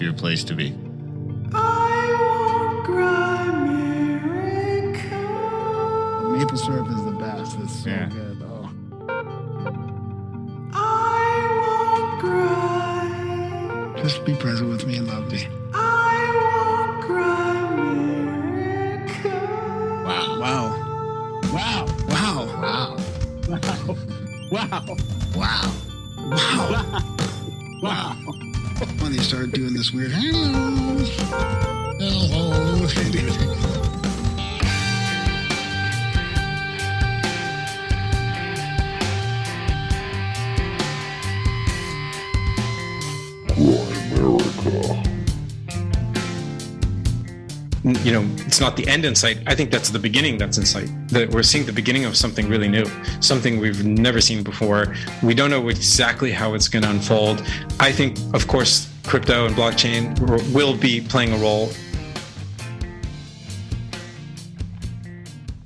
happier place to be. I want Grimerica. Maple syrup is the best. It's so Yeah. good. Oh. I want Grimerica. Just be present with me and love me. I want Grimerica. Wow. Wow. Wow. Wow. Wow. Wow. Wow. Wow. Wow. When they start doing this weird hello. Hello. You know, it's not the end in sight. I think that's the beginning that's in sight. That we're seeing the beginning of something really new, something we've never seen before. We don't know exactly how it's going to unfold. I think, of course, crypto and blockchain will be playing a role.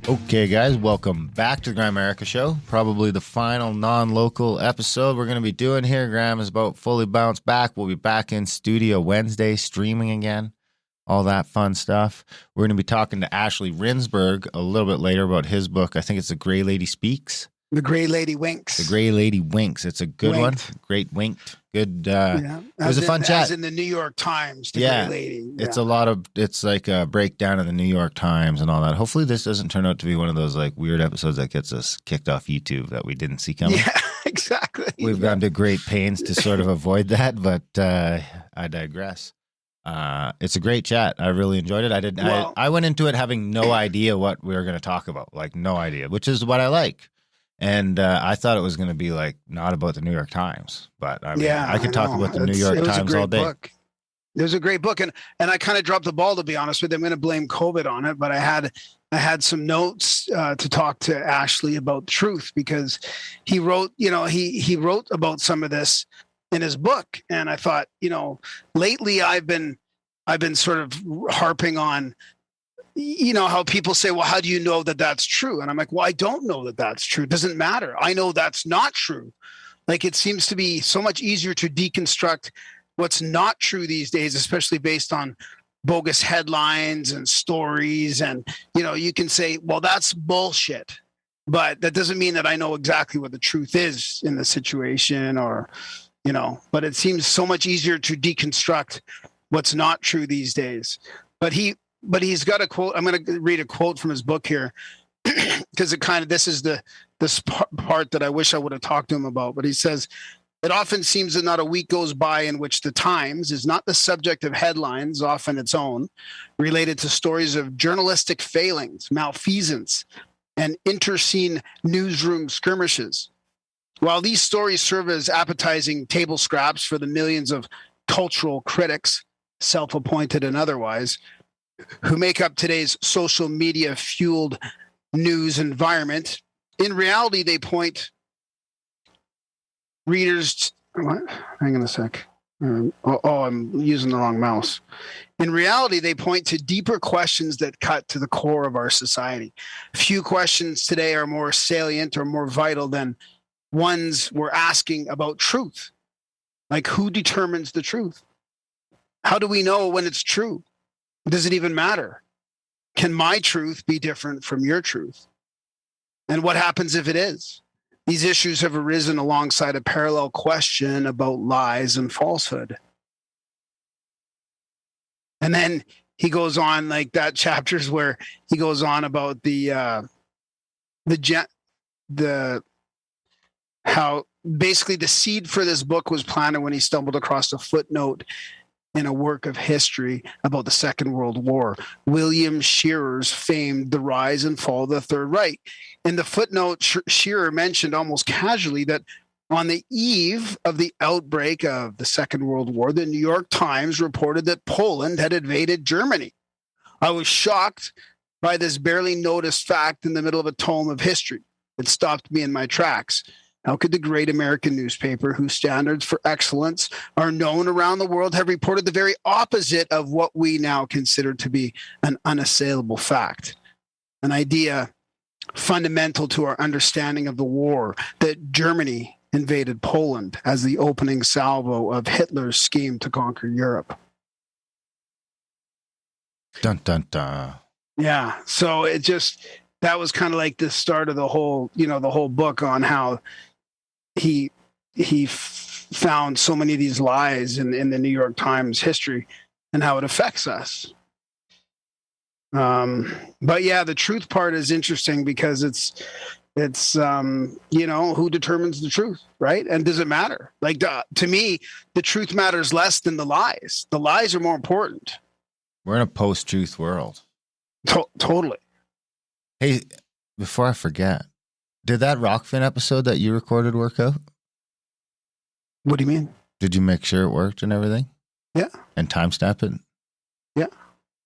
Okay, guys, welcome back to the Grimerica Show. Probably the final non-local episode we're going to be doing here. Graham is about fully bounced back. We'll be back in studio Wednesday, streaming again. All that fun stuff. We're going to be talking to Ashley Rindsberg a little bit later about his book. I think it's The Gray Lady Speaks. The Gray Lady Winks. The Gray Lady Winks. It's a good one. Great winked. Good. It was a fun chat. As in the New York Times, the Yeah. Gray Lady. It's a lot of, it's like a breakdown of the New York Times and all that. Hopefully this doesn't turn out to be one of those like weird episodes that gets us kicked off YouTube that we didn't see coming. Yeah, exactly. We've gone to great pains to sort of avoid that, but I digress. It's a great chat. I really enjoyed it. I went into it having no idea what we were going to talk about, like no idea, which is what I like. And I thought it was going to be like not about the New York Times, but I mean, I could talk about the New York Times all day. Book. It was a great book, and I kind of dropped the ball, to be honest with you. I'm going to blame COVID on it, but I had some notes to talk to Ashley about truth, because he wrote, he wrote about some of this in his book, and I thought, lately I've been sort of harping on, how people say, well, how do you know that that's true? And I'm like, well, I don't know that that's true. It doesn't matter. I know that's not true. Like, it seems to be so much easier to deconstruct what's not true these days, especially based on bogus headlines and stories. And, you can say, well, that's bullshit. But that doesn't mean that I know exactly what the truth is in the situation, or, but it seems so much easier to deconstruct what's not true these days. But he's got a quote. I'm going to read a quote from his book here, because this is this part that I wish I would have talked to him about. But he says, it often seems that not a week goes by in which the Times is not the subject of headlines, often its own, related to stories of journalistic failings, malfeasance, and interscene newsroom skirmishes. While these stories serve as appetizing table scraps for the millions of cultural critics, self-appointed and otherwise, who make up today's social media-fueled news environment, in reality, they point readers... What? Hang on a sec. I'm using the wrong mouse. In reality, they point to deeper questions that cut to the core of our society. Few questions today are more salient or more vital than ones we're asking about truth. Like, who determines the truth? How do we know when it's true? Does it even matter? Can my truth be different from your truth? And what happens if it is? These issues have arisen alongside a parallel question about lies and falsehood. And then he goes on, like that chapters where he goes on about how basically the seed for this book was planted when he stumbled across a footnote in a work of history about the Second World War, William Shearer's famed The Rise and Fall of the Third Reich. In the footnote, Shearer mentioned almost casually that on the eve of the outbreak of the Second World War, the New York Times reported that Poland had invaded Germany. I was shocked by this barely noticed fact in the middle of a tome of history. It stopped me in my tracks. How could the great American newspaper, whose standards for excellence are known around the world, have reported the very opposite of what we now consider to be an unassailable fact? An idea fundamental to our understanding of the war, that Germany invaded Poland as the opening salvo of Hitler's scheme to conquer Europe. Dun dun dun. Yeah. So that was kind of like the start of the whole book on how he found so many of these lies in the New York Times history and how it affects us. But yeah, the truth part is interesting because it's who determines the truth, right? And does it matter? Like to me, the truth matters less than the lies. The lies are more important. We're in a post-truth world. Totally. Hey, before I forget, did that Rockfin episode that you recorded work out? What do you mean? Did you make sure it worked and everything? Yeah. And timestamp it? Yeah.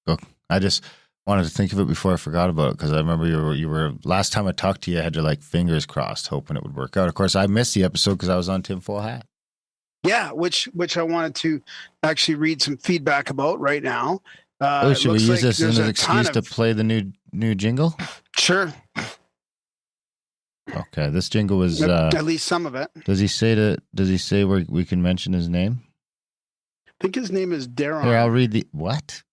Cool. I just wanted to think of it before I forgot about it because I remember you were last time I talked to you, I had your fingers crossed, hoping it would work out. Of course, I missed the episode because I was on tinfoil hat. Yeah, which I wanted to actually read some feedback about right now. Should we use this as an excuse to play the new jingle? Sure. Okay, this jingle was at least some of it. Does he say where we can mention his name? I think his name is Darren. Here, I'll read the what?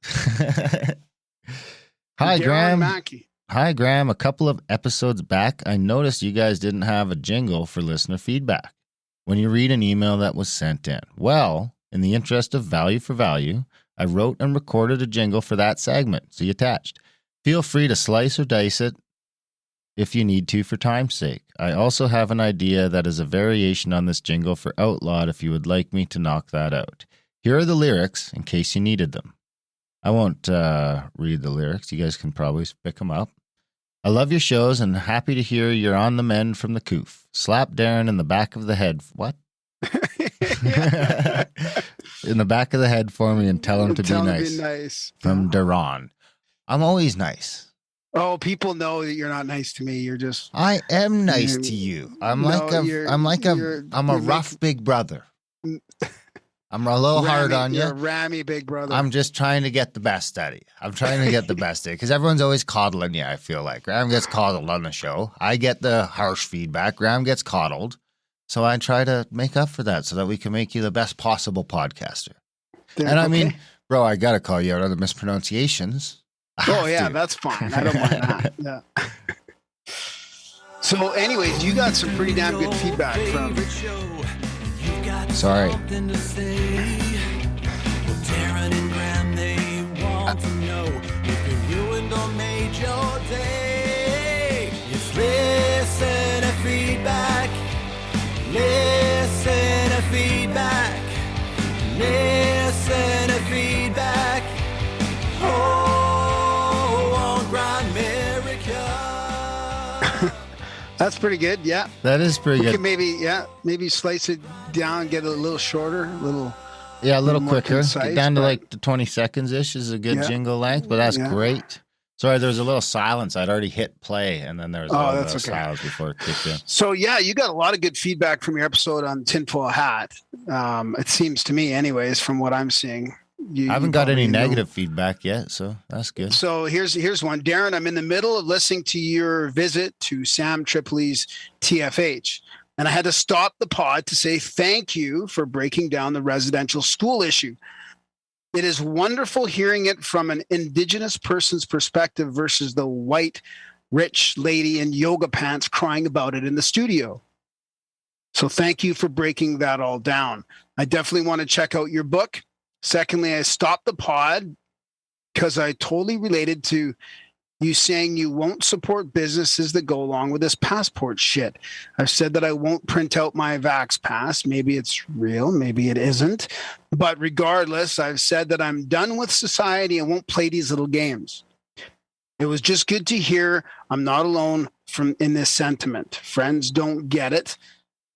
Hi, Graham. Mackey. Hi, Graham. A couple of episodes back, I noticed you guys didn't have a jingle for listener feedback when you read an email that was sent in. Well, in the interest of value for value, I wrote and recorded a jingle for that segment. See attached. Feel free to slice or dice it if you need to for time's sake. I also have an idea that is a variation on this jingle for Outlawed if you would like me to knock that out. Here are the lyrics in case you needed them. I won't read the lyrics. You guys can probably pick them up. I love your shows and happy to hear you're on the mend from the coof. Slap Darren in the back of the head. What? In the back of the head for me and tell him to be nice. From Darren. I'm always nice. Oh, people know that you're not nice to me. You're just. I am nice to you. I'm a rough big brother. I'm a little hard on you. You're a rammy big brother. I'm just trying to get the best out of you. I'm trying to get the best out of you because everyone's always coddling you, I feel like. Graham gets coddled on the show. I get the harsh feedback. Graham gets coddled. So I try to make up for that so that we can make you the best possible podcaster. I mean, bro, I got to call you out on the mispronunciations. That's fine. I don't mind that. Yeah. So anyways, you got some pretty damn good feedback from... Sorry. That's pretty good. Yeah. That is pretty good. We can maybe slice it down, get it a little shorter, a little quicker. Concise, get down to the 20 seconds ish is a good jingle length, but that's great. Sorry, there was a little silence. I'd already hit play, and then there was a little bit of silence before it kicked in. So, you got a lot of good feedback from your episode on Tinfoil Hat. It seems to me, anyways, from what I'm seeing. I haven't got any negative feedback yet, so that's good. So here's one. Darren, I'm in the middle of listening to your visit to Sam Tripoli's TFH, and I had to stop the pod to say thank you for breaking down the residential school issue. It is wonderful hearing it from an Indigenous person's perspective versus the white, rich lady in yoga pants crying about it in the studio. So thank you for breaking that all down. I definitely want to check out your book. Secondly, I stopped the pod because I totally related to you saying you won't support businesses that go along with this passport shit. I've said that I won't print out my Vax Pass. Maybe it's real, maybe it isn't. But regardless, I've said that I'm done with society and won't play these little games. It was just good to hear I'm not alone in this sentiment. Friends don't get it,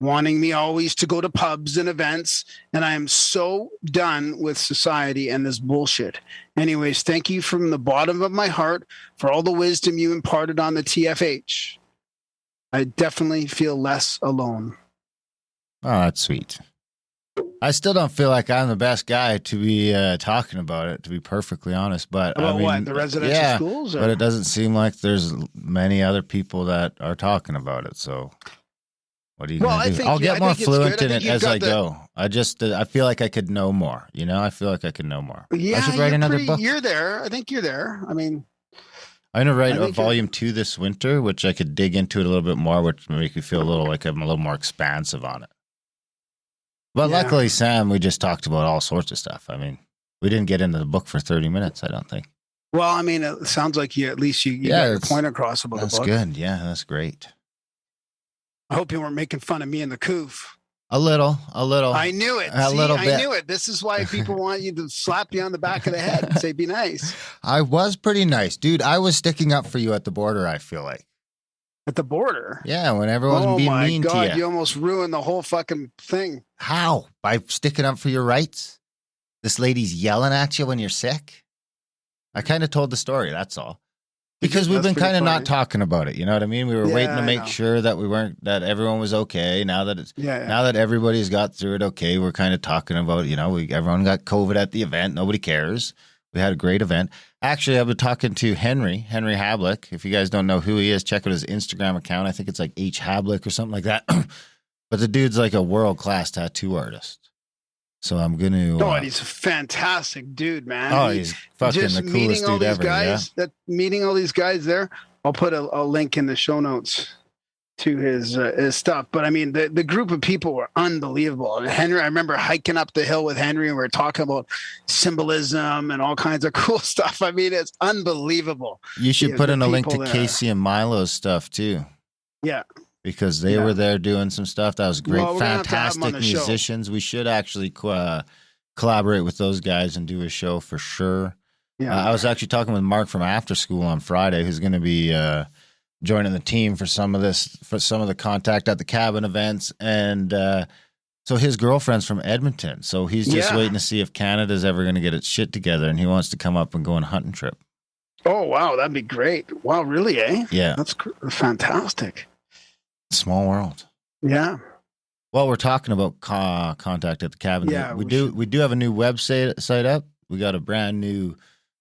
wanting me always to go to pubs and events, and I am so done with society and this bullshit. Anyways, thank you from the bottom of my heart for all the wisdom you imparted on the TFH. I definitely feel less alone. Oh, that's sweet. I still don't feel like I'm the best guy to be talking about it, to be perfectly honest. But about I mean, what, the residential schools? Or? But it doesn't seem like there's many other people that are talking about it, so... What are you going to do? I'll get more fluent in it as I go. I feel like I could know more. I feel like I could know more. Yeah, I should write another book. You're there. I think you're there. I mean, I'm going to write a volume 2 this winter, which I could dig into it a little bit more, which would make me feel a little like I'm a little more expansive on it. But luckily, Sam, we just talked about all sorts of stuff. I mean, we didn't get into the book for 30 minutes, I don't think. Well, I mean, it sounds like you got your point across about the book. That's good. Yeah, that's great. I hope you weren't making fun of me and the coof. A little. I knew it. A little bit. I knew it. This is why people want you to slap you on the back of the head and say, be nice. I was pretty nice. Dude, I was sticking up for you at the border, I feel like. At the border? Yeah, when everyone's being mean to you. Oh, my God, you almost ruined the whole fucking thing. How? By sticking up for your rights? This lady's yelling at you when you're sick? I kind of told the story, that's all. Because we've been kind of not talking about it, you know what I mean? We were waiting to make sure that that everyone was okay. Now that now that everybody's got through it okay, we're kind of talking about, everyone got COVID at the event. Nobody cares. We had a great event. Actually, I've been talking to Henry Hablick. If you guys don't know who he is, check out his Instagram account. I think it's like H Hablick or something like that. But the dude's like a world-class tattoo artist. So I'm going to... and he's a fantastic dude, man. Oh, he's fucking the coolest dude ever, meeting all these guys there, I'll put a link in the show notes to his stuff. But, I mean, the group of people were unbelievable. And Henry, I remember hiking up the hill with Henry, and we were talking about symbolism and all kinds of cool stuff. I mean, it's unbelievable. You should put in a link to Casey and Milo's stuff, too. Yeah. Because they were there doing some stuff. That was great. Fantastic musicians. Show. We should actually collaborate with those guys and do a show for sure. Yeah. I was actually talking with Mark from After School on Friday, who's going to be joining the team for some of the Contact at the Cabin events. And so his girlfriend's from Edmonton. So he's just waiting to see if Canada's ever going to get its shit together. And he wants to come up and go on a hunting trip. Oh, wow. That'd be great. Wow, really, eh? Yeah. That's fantastic. Small world. Yeah. Well, we're talking about Contact at the Cabin. Yeah, we do have a new website up. We got a brand new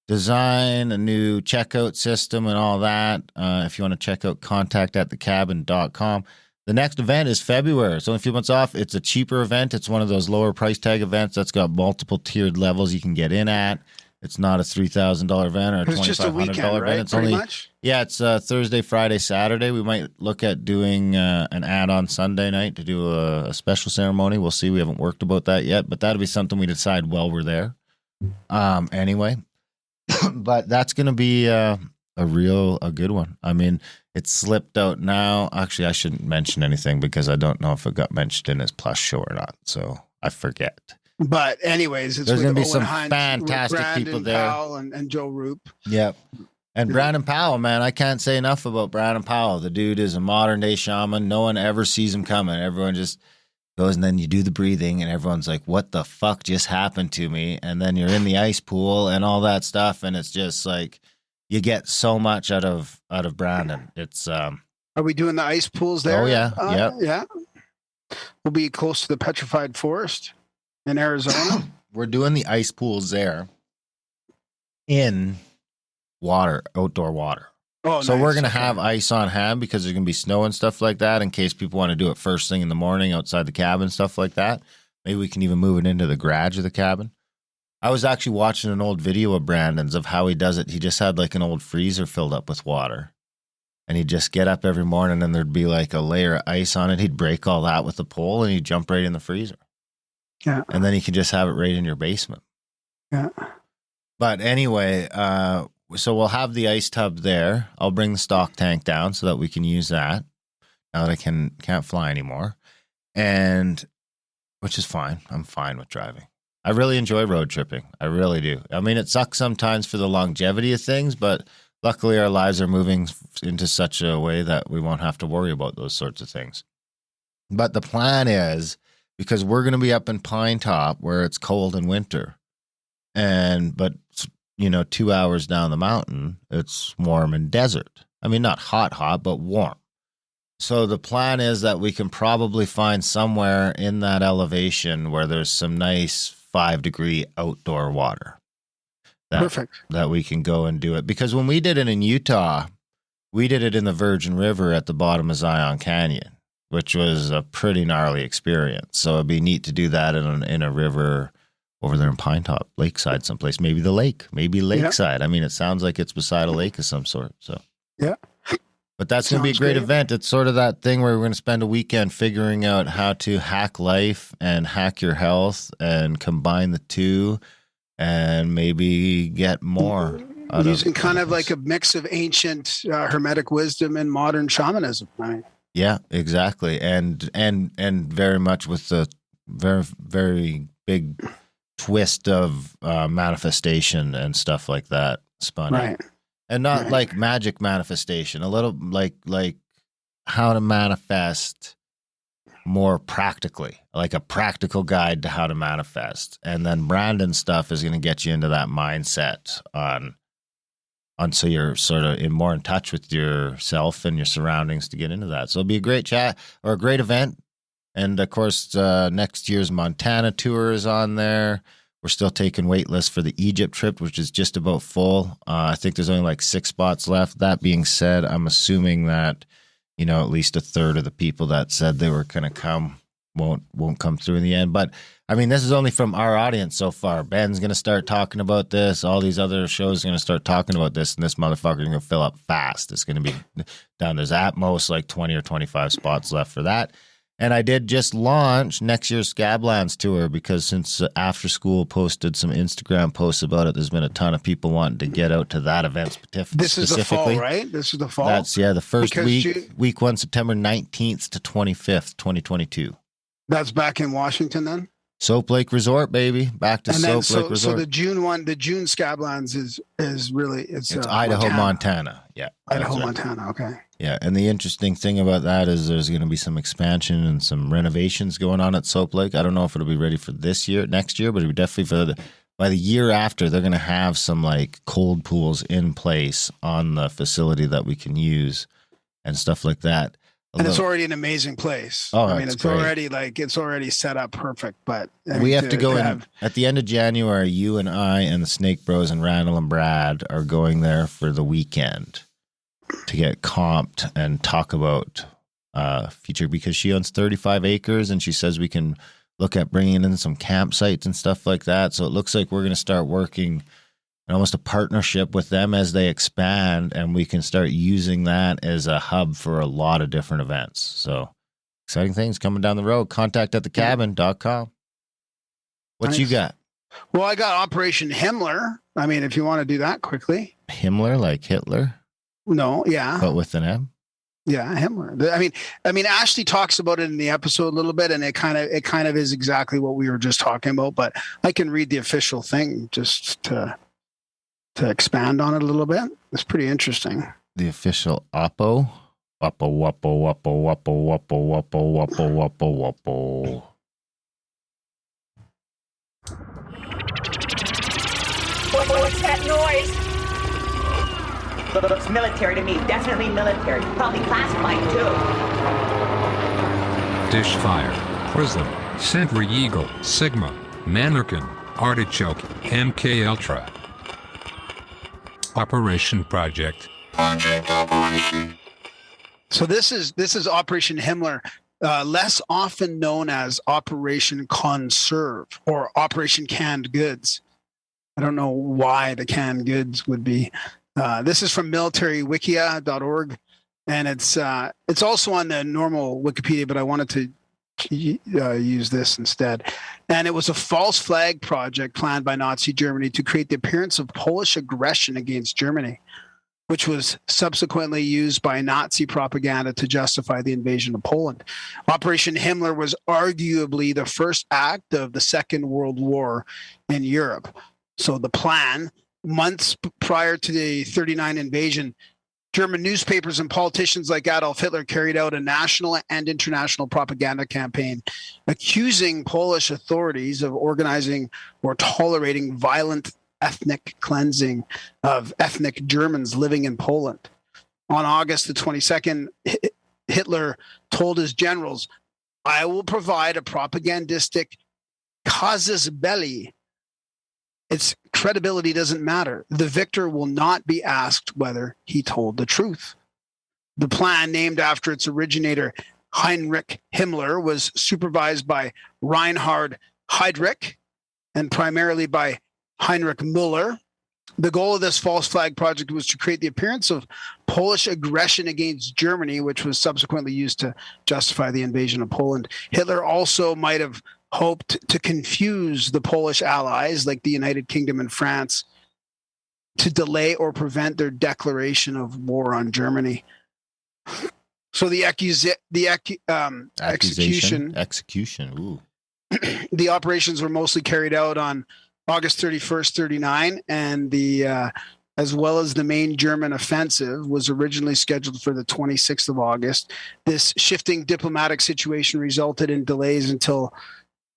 design, a new checkout system, and all that. If you want to check out contactatthecabin.com. The next event is February. It's only a few months off. It's a cheaper event. It's one of those lower price tag events that's got multiple tiered levels you can get in at. It's not a $3,000 event or a $2,500 event. It's only much? Yeah, it's Thursday, Friday, Saturday. We might look at doing an ad on Sunday night to do a special ceremony. We'll see. We haven't worked about that yet, but that'll be something we decide while we're there. Anyway, but that's going to be a good one. I mean, it's slipped out now. Actually, I shouldn't mention anything because I don't know if it got mentioned in his plus show or not. So I forget. But anyways, there's going to be some fantastic people there. Powell and Joe Roop. Yep. And Brandon Powell, man, I can't say enough about Brandon Powell. The dude is a modern day shaman. No one ever sees him coming. Everyone just goes, and then you do the breathing and everyone's like, what the fuck just happened to me? And then you're in the ice pool and all that stuff. And it's just like, you get so much out of Brandon. It's, are we doing the ice pools there? Oh yeah. Yeah. We'll be close to the petrified forest. In Arizona? We're doing the ice pools there in water, outdoor water. Oh, so we're going to have ice on hand because there's going to be snow and stuff like that in case people want to do it first thing in the morning outside the cabin, stuff like that. Maybe we can even move it into the garage of the cabin. I was actually watching an old video of Brandon's of how he does it. He just had like an old freezer filled up with water. And he'd just get up every morning and there'd be like a layer of ice on it. He'd break all that with the pole and he'd jump right in the freezer. Yeah. And then you can just have it right in your basement. Yeah. But anyway, so we'll have the ice tub there. I'll bring the stock tank down so that we can use that now that I can't fly anymore. And which is fine. I'm fine with driving. I really enjoy road tripping. I really do. I mean, it sucks sometimes for the longevity of things, but luckily our lives are moving into such a way that we won't have to worry about those sorts of things. But the plan is, because we're going to be up in Pine Top where it's cold in winter. But 2 hours down the mountain, it's warm and desert. I mean, not hot, but warm. So the plan is that we can probably find somewhere in that elevation where there's some nice 5-degree outdoor water. Perfect. That we can go and do it. Because when we did it in Utah, we did it in the Virgin River at the bottom of Zion Canyon. which was a pretty gnarly experience. So it'd be neat to do that in a river over there in Pinetop, Lakeside, someplace. Maybe the lake, maybe Lakeside. I mean, it sounds like it's beside a lake of some sort. So Yeah. but that's going to be a great event. It's sort of that thing where we're going to spend a weekend figuring out how to hack life and hack your health and combine the two and maybe get more. Using kind of like a mix of ancient Hermetic wisdom and modern shamanism, right? Yeah, exactly. And very much with the very, very big twist of manifestation and stuff like that spun in. Right. And not like magic manifestation, a little like how to manifest more practically, like a practical guide to how to manifest. And then Brandon's stuff is going to get you into that mindset on so you're sort of more in touch with yourself and your surroundings to get into that. So it'll be a great chat or a great event. And of course, next year's Montana tour is on there. We're still taking wait lists for the Egypt trip, which is just about full. I think there's only like 6 spots left. That being said, I'm assuming that, at least a third of the people that said they were going to come won't come through in the end. But I mean, this is only from our audience so far. Ben's going to start talking about this. All these other shows are going to start talking about this, and this motherfucker is going to fill up fast. It's going to be down. There's at most like 20 or 25 spots left for that. And I did just launch next year's Skablance Tour because since After School posted some Instagram posts about it, there's been a ton of people wanting to get out to that event specifically. This is the fall, right? This is the fall? That's, the first week 1, September 19th to 25th, 2022. That's back in Washington then? Soap Lake Resort, baby. Back to Soap Lake Resort. So the June Skablance is really, it's Idaho, Montana. Yeah. Idaho, Montana. Okay. Yeah. And the interesting thing about that is there's going to be some expansion and some renovations going on at Soap Lake. I don't know if it'll be ready for next year, but it'll be definitely by the year after, they're going to have some like cold pools in place on the facility that we can use and stuff like that. And it's already an amazing place. Oh, I mean, it's already set up perfect. But we have to go in at the end of January. You and I and the Snake Bros and Randall and Brad are going there for the weekend to get comped and talk about future because she owns 35 acres and she says we can look at bringing in some campsites and stuff like that. So it looks like we're going to start working almost a partnership with them as they expand, and we can start using that as a hub for a lot of different events. So exciting things coming down the road. Contact@thecabin.com. What you got? Well, I got Operation Himmler. I mean, if you want to do that quickly. Himmler, like Hitler? No, yeah. But with an M? Yeah, Himmler. I mean, Ashley talks about it in the episode a little bit, and it kind of is exactly what we were just talking about, but I can read the official thing just to expand on it a little bit. It's pretty interesting. The official Oppo. Wappo. What's that noise? Looks military to me. Definitely military. Probably classified too. Dishfire, Prism, Sentry Eagle, Sigma, Mannequin, Artichoke, MK Ultra. Operation Project. So this is Operation Himmler, less often known as Operation Conserve or Operation Canned Goods. I don't know why the canned goods would be. This is from militarywikia.org, and it's also on the normal Wikipedia, but I wanted to use this instead. And it was a false flag project planned by Nazi Germany to create the appearance of Polish aggression against Germany, which was subsequently used by Nazi propaganda to justify the invasion of Poland. Operation Himmler was arguably the first act of the Second World War in Europe. So the plan, months prior to the 1939 invasion, German newspapers and politicians like Adolf Hitler carried out a national and international propaganda campaign accusing Polish authorities of organizing or tolerating violent ethnic cleansing of ethnic Germans living in Poland. On August the 22nd, Hitler told his generals, "I will provide a propagandistic casus belli. Its credibility doesn't matter. The victor will not be asked whether he told the truth." The plan, named after its originator, Heinrich Himmler was supervised by Reinhard Heydrich and primarily by Heinrich Müller. The goal of this false flag project was to create the appearance of Polish aggression against Germany, which was subsequently used to justify the invasion of Poland. Hitler also might have hoped to confuse the Polish allies, like the United Kingdom and France, to delay or prevent their declaration of war on Germany. So the execution. Ooh. The operations were mostly carried out on August 31st, 39, and as well as the main German offensive was originally scheduled for the 26th of August. This shifting diplomatic situation resulted in delays until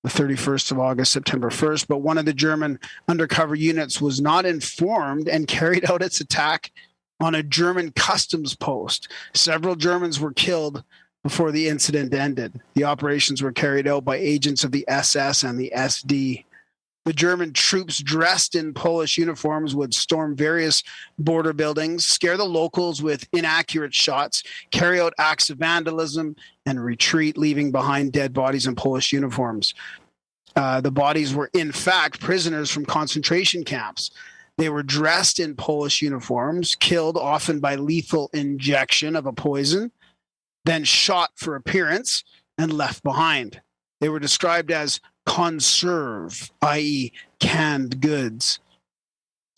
the 31st of August, September 1st, but one of the German undercover units was not informed and carried out its attack on a German customs post. Several Germans were killed before the incident ended. The operations were carried out by agents of the SS and the SD. The German troops dressed in Polish uniforms would storm various border buildings, scare the locals with inaccurate shots, carry out acts of vandalism, and retreat, leaving behind dead bodies in Polish uniforms. The bodies were, in fact, prisoners from concentration camps. They were dressed in Polish uniforms, killed often by lethal injection of a poison, then shot for appearance and left behind. They were described as conserve, i.e. canned goods,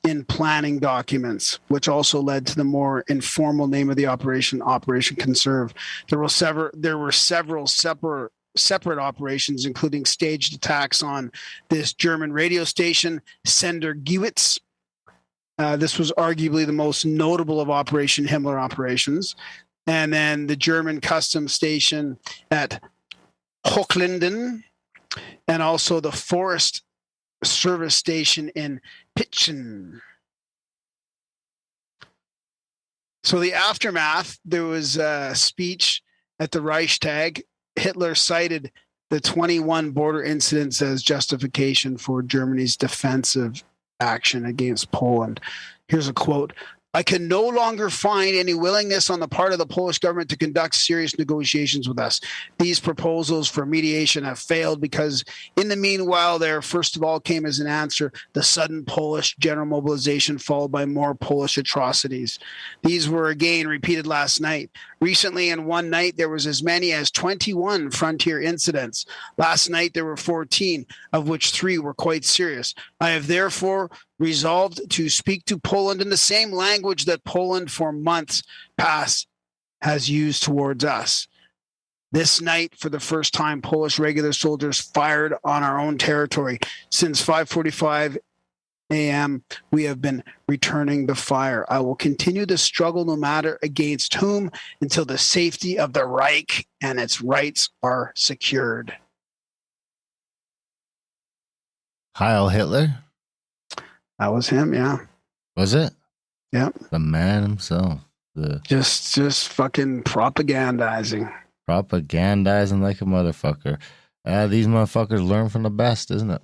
in planning documents, which also led to the more informal name of the operation, Operation Conserve. There were several separate operations, including staged attacks on this German radio station, Sender Gewitz. This was arguably the most notable of Operation Himmler operations. And then the German customs station at Hochlinden, and also the Forest Service Station in Pitchen. So the aftermath, there was a speech at the Reichstag. Hitler cited the 21 border incidents as justification for Germany's defensive action against Poland. Here's a quote. I can no longer find any willingness on the part of the Polish government to conduct serious negotiations with us. These proposals for mediation have failed because in the meanwhile, there first of all came as an answer the sudden Polish general mobilization followed by more Polish atrocities. These were again repeated last night. Recently, in one night, there was as many as 21 frontier incidents. Last night, there were 14, of which 3 were quite serious. I have therefore resolved to speak to Poland in the same language that Poland for months past has used towards us. This night, for the first time, Polish regular soldiers fired on our own territory. Since 5:45 a.m., we have been returning the fire. I will continue the struggle no matter against whom until the safety of the Reich and its rights are secured. Heil Hitler? That was him, yeah. Was it? Yep. The man himself. Just fucking propagandizing. Propagandizing like a motherfucker. These motherfuckers learn from the best, isn't it?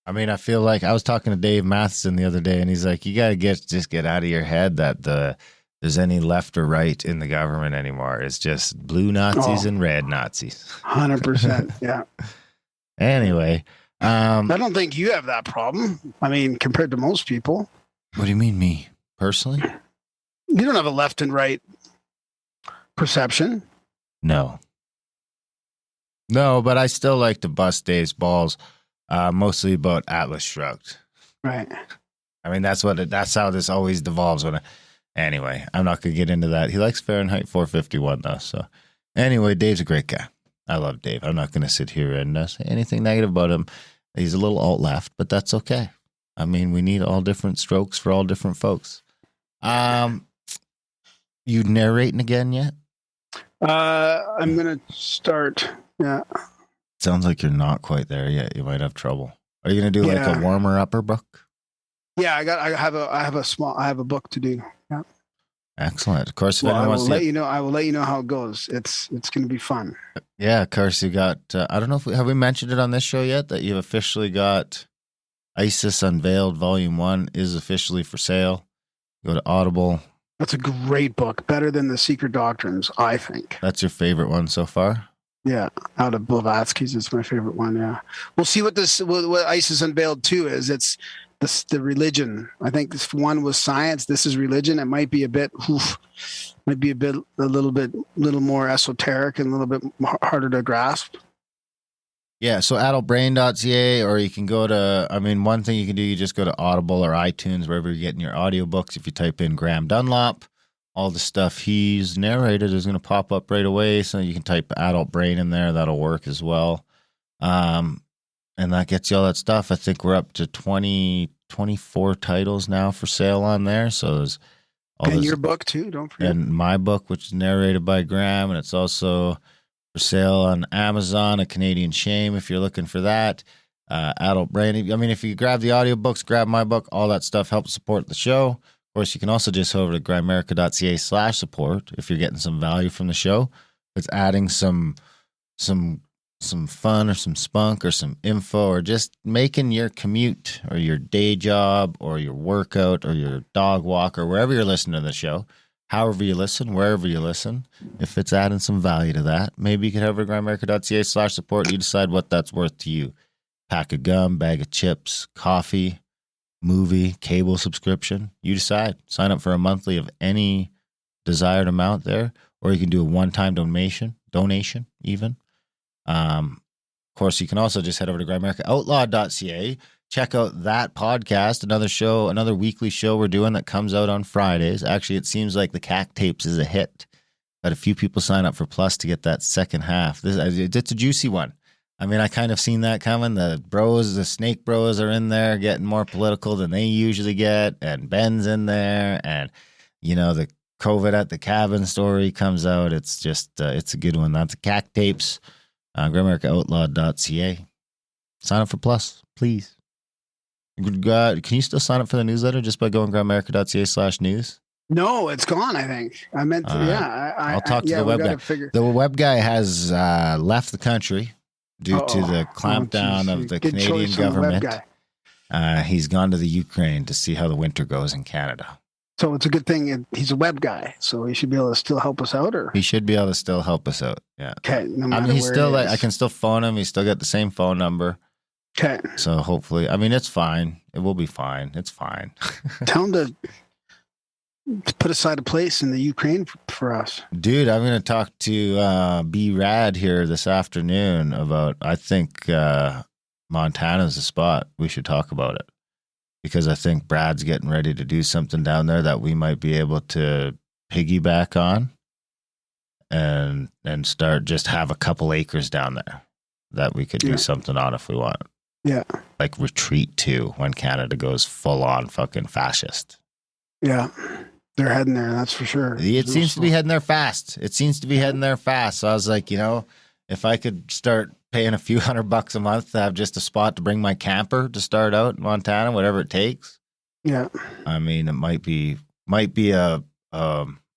I mean, I feel like I was talking to Dave Matheson the other day, and he's like, you got to just get out of your head that there's any left or right in the government anymore. It's just blue Nazis and red Nazis. 100%, yeah. Anyway. I don't think you have that problem. I mean, compared to most people. What do you mean, me? Personally? You don't have a left and right perception. No, but I still like to bust Dave's balls, mostly about Atlas Shrugged. Right. I mean, that's how this always devolves. Anyway, I'm not going to get into that. He likes Fahrenheit 451, though. So anyway, Dave's a great guy. I love Dave. I'm not going to sit here and say anything negative about him. He's a little alt-left, but that's okay. I mean, we need all different strokes for all different folks. You narrating again yet? I'm going to start. Yeah. Sounds like you're not quite there yet. You might have trouble. Are you going to do like a warmer upper book? Yeah, I have a book to do. Yeah. Excellent. Of course, if I will let you know how it goes. It's going to be fun. Yeah, of course. You got. I don't know if have we mentioned it on this show yet that you've officially got ISIS Unveiled Volume 1 is officially for sale. Go to Audible, That's a great book. Better than The Secret Doctrines, I think. That's your favorite one so far? Yeah, out of Blavatsky's, it's my favorite one. Yeah, we'll see what ISIS Unveiled 2 is. It's the religion. I think this one was science. This is religion. It might be a little more esoteric and a little bit harder to grasp. Yeah, so adultbrain.ca, or you can go to, one thing you can do, you just go to Audible or iTunes, wherever you're getting your audiobooks. If you type in Graham Dunlop, all the stuff he's narrated is going to pop up right away. So you can type Adult Brain in there. That'll work as well. And that gets you all that stuff. I think we're up to 24 titles now for sale on there. So there's your book too, don't forget. And my book, which is narrated by Graham, and it's also for sale on Amazon, A Canadian Shame, if you're looking for that. Adult Brain. If you grab the audiobooks, grab my book, all that stuff helps support the show. Of course, you can also just go over to grimerica.ca/support if you're getting some value from the show. It's adding some fun or some spunk or some info, or just making your commute or your day job or your workout or your dog walk or wherever you're listening to the show, however you listen, wherever you listen, if it's adding some value to that, maybe you could head over to grimerica.ca/support. You decide what that's worth to you. Pack of gum, bag of chips, coffee, movie, cable subscription. You decide. Sign up for a monthly of any desired amount there, or you can do a one-time donation even. Of course, you can also just head over to GrimericaOutlaw.ca. Check out that podcast, another weekly show we're doing that comes out on Fridays. Actually, it seems like the CAC tapes is a hit. Had a few people sign up for Plus to get that second half. It's a juicy one. I kind of seen that coming. The Snake Bros are in there getting more political than they usually get, and Ben's in there, and the COVID at the cabin story comes out. It's just it's a good one. That's the CAC tapes. GrimericaOutlaw.ca. Sign up for Plus, please. Can you still sign up for the newsletter just by going grimerica.ca/news? No, it's gone, I think. I meant to, I'll talk to the web guy. The web guy has left the country due to the clampdown of the Canadian government. He's gone to the Ukraine to see how the winter goes in Canada. So it's a good thing he's a web guy, so he should be able to still help us out, or he should be able to still help us out. Yeah. Okay. No matter he's still I can still phone him. He's still got the same phone number. Okay. So hopefully, it's fine. It will be fine. It's fine. Tell him to put aside a place in the Ukraine for us. Dude, I'm going to talk to B Rad here this afternoon about, I think Montana's the spot. We should talk about it, because I think Brad's getting ready to do something down there that we might be able to piggyback on and start, just have a couple acres down there that we could do something on if we want. Yeah. Like retreat to when Canada goes full on fucking fascist. Yeah. They're heading there, that's for sure. It seems to be heading there fast. So I was like, if I could start paying a few $100 a month to have just a spot to bring my camper to start out in Montana, whatever it takes. Yeah. It might be a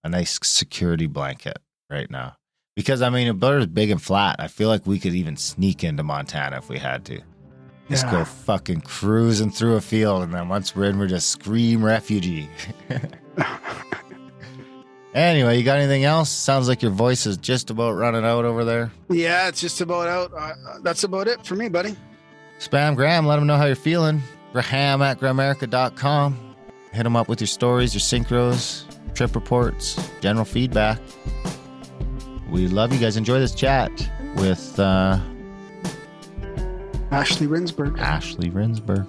nice security blanket right now, because Alberta's big and flat. I feel like we could even sneak into Montana if we had to. Just go fucking cruising through a field, and then once we're in, we're just scream refugee. Anyway, you got anything else? Sounds like your voice is just about running out over there. Yeah, it's just about out. That's about it for me, buddy. Spam Graham, let him know how you're feeling. Graham at Grimerica.com. Hit him up with your stories, your synchros, trip reports, general feedback. We love you guys. Enjoy this chat with Ashley Rindsberg. Ashley Rindsberg.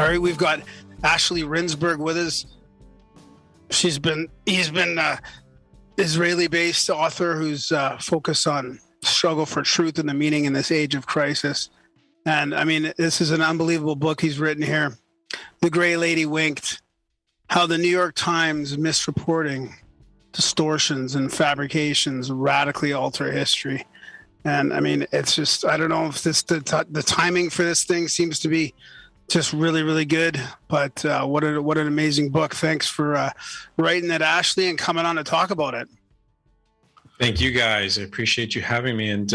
All right, we've got Ashley Rindsberg with us. He's been Israeli-based author who's focused on struggle for truth and the meaning in this age of crisis. And I mean, this is an unbelievable book he's written here. The Gray Lady Winked, How the New York Times Misreporting, Distortions, and Fabrications Radically Alter History. And I mean, it's just, I don't know if the timing for this thing seems to be just really, really good. But what an amazing book. Thanks for writing it, Ashley, and coming on to talk about it. Thank you, guys. I appreciate you having me. And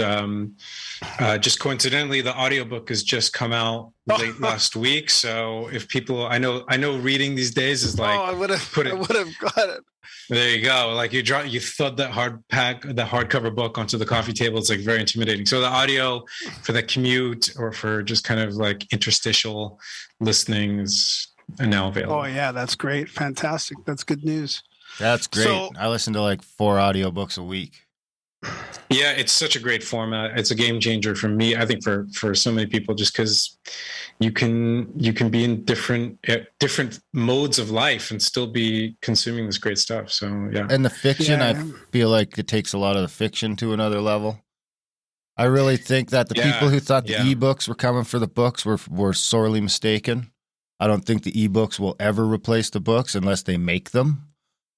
just coincidentally, the audiobook has just come out late last week. So if people, I know reading these days is like, I would have got it. There you go. Like you thud that hardcover book onto the coffee table. It's like very intimidating. So the audio for the commute or for just kind of like interstitial listening is now available. Oh yeah, that's great. Fantastic. That's good news. That's great. So, I listen to like 4 audiobooks a week. Yeah, it's such a great format. It's a game changer for me. I think for so many people, just because you can be in different modes of life and still be consuming this great stuff. So yeah. And the fiction, I feel like it takes a lot of the fiction to another level. I really think that the people who thought the ebooks were coming for the books were sorely mistaken. I don't think the ebooks will ever replace the books unless they make them.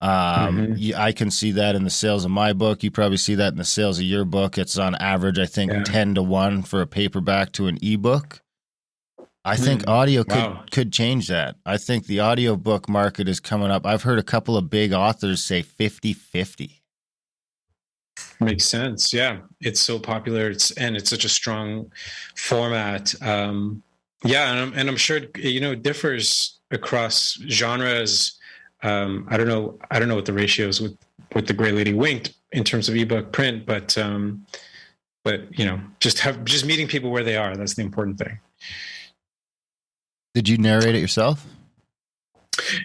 I can see that in the sales of my book. You probably see that in the sales of your book. It's on average, I think, 10-1 for a paperback to an ebook. I think audio could change that. I think the audiobook market is coming up. I've heard a couple of big authors say 50-50. Makes sense. Yeah. It's so popular. It's such a strong format. And I'm sure, it differs across genres. I don't know what the ratio is with the Gray Lady Winked in terms of ebook print, but just meeting people where they are. That's the important thing. Did you narrate it yourself?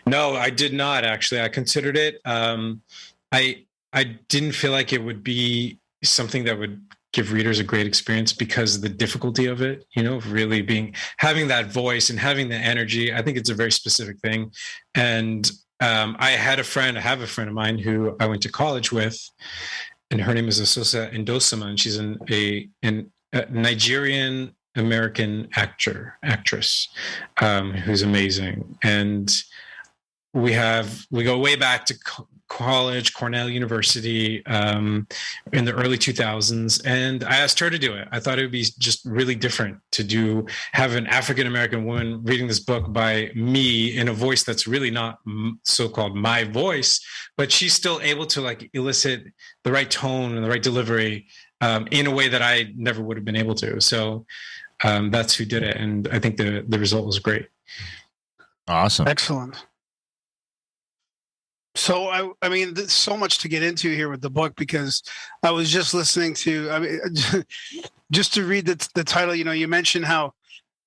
No, I did not actually. I considered it. I didn't feel like it would be something that would give readers a great experience because of the difficulty of it, really having that voice and having the energy. I think it's a very specific thing. And I have a friend of mine who I went to college with, and her name is Asosa Ndosama, and she's a Nigerian American actress who's amazing. And we go way back to college, Cornell University, in the early 2000s. And I asked her to do it. I thought it would be just really different to have an African-American woman reading this book by me in a voice that's really not so-called my voice, but she's still able to like elicit the right tone and the right delivery in a way that I never would have been able to. So that's who did it. And I think the result was great. Awesome. Excellent. So, I mean, there's so much to get into here with the book because I was just listening to, just to read the title, you mentioned how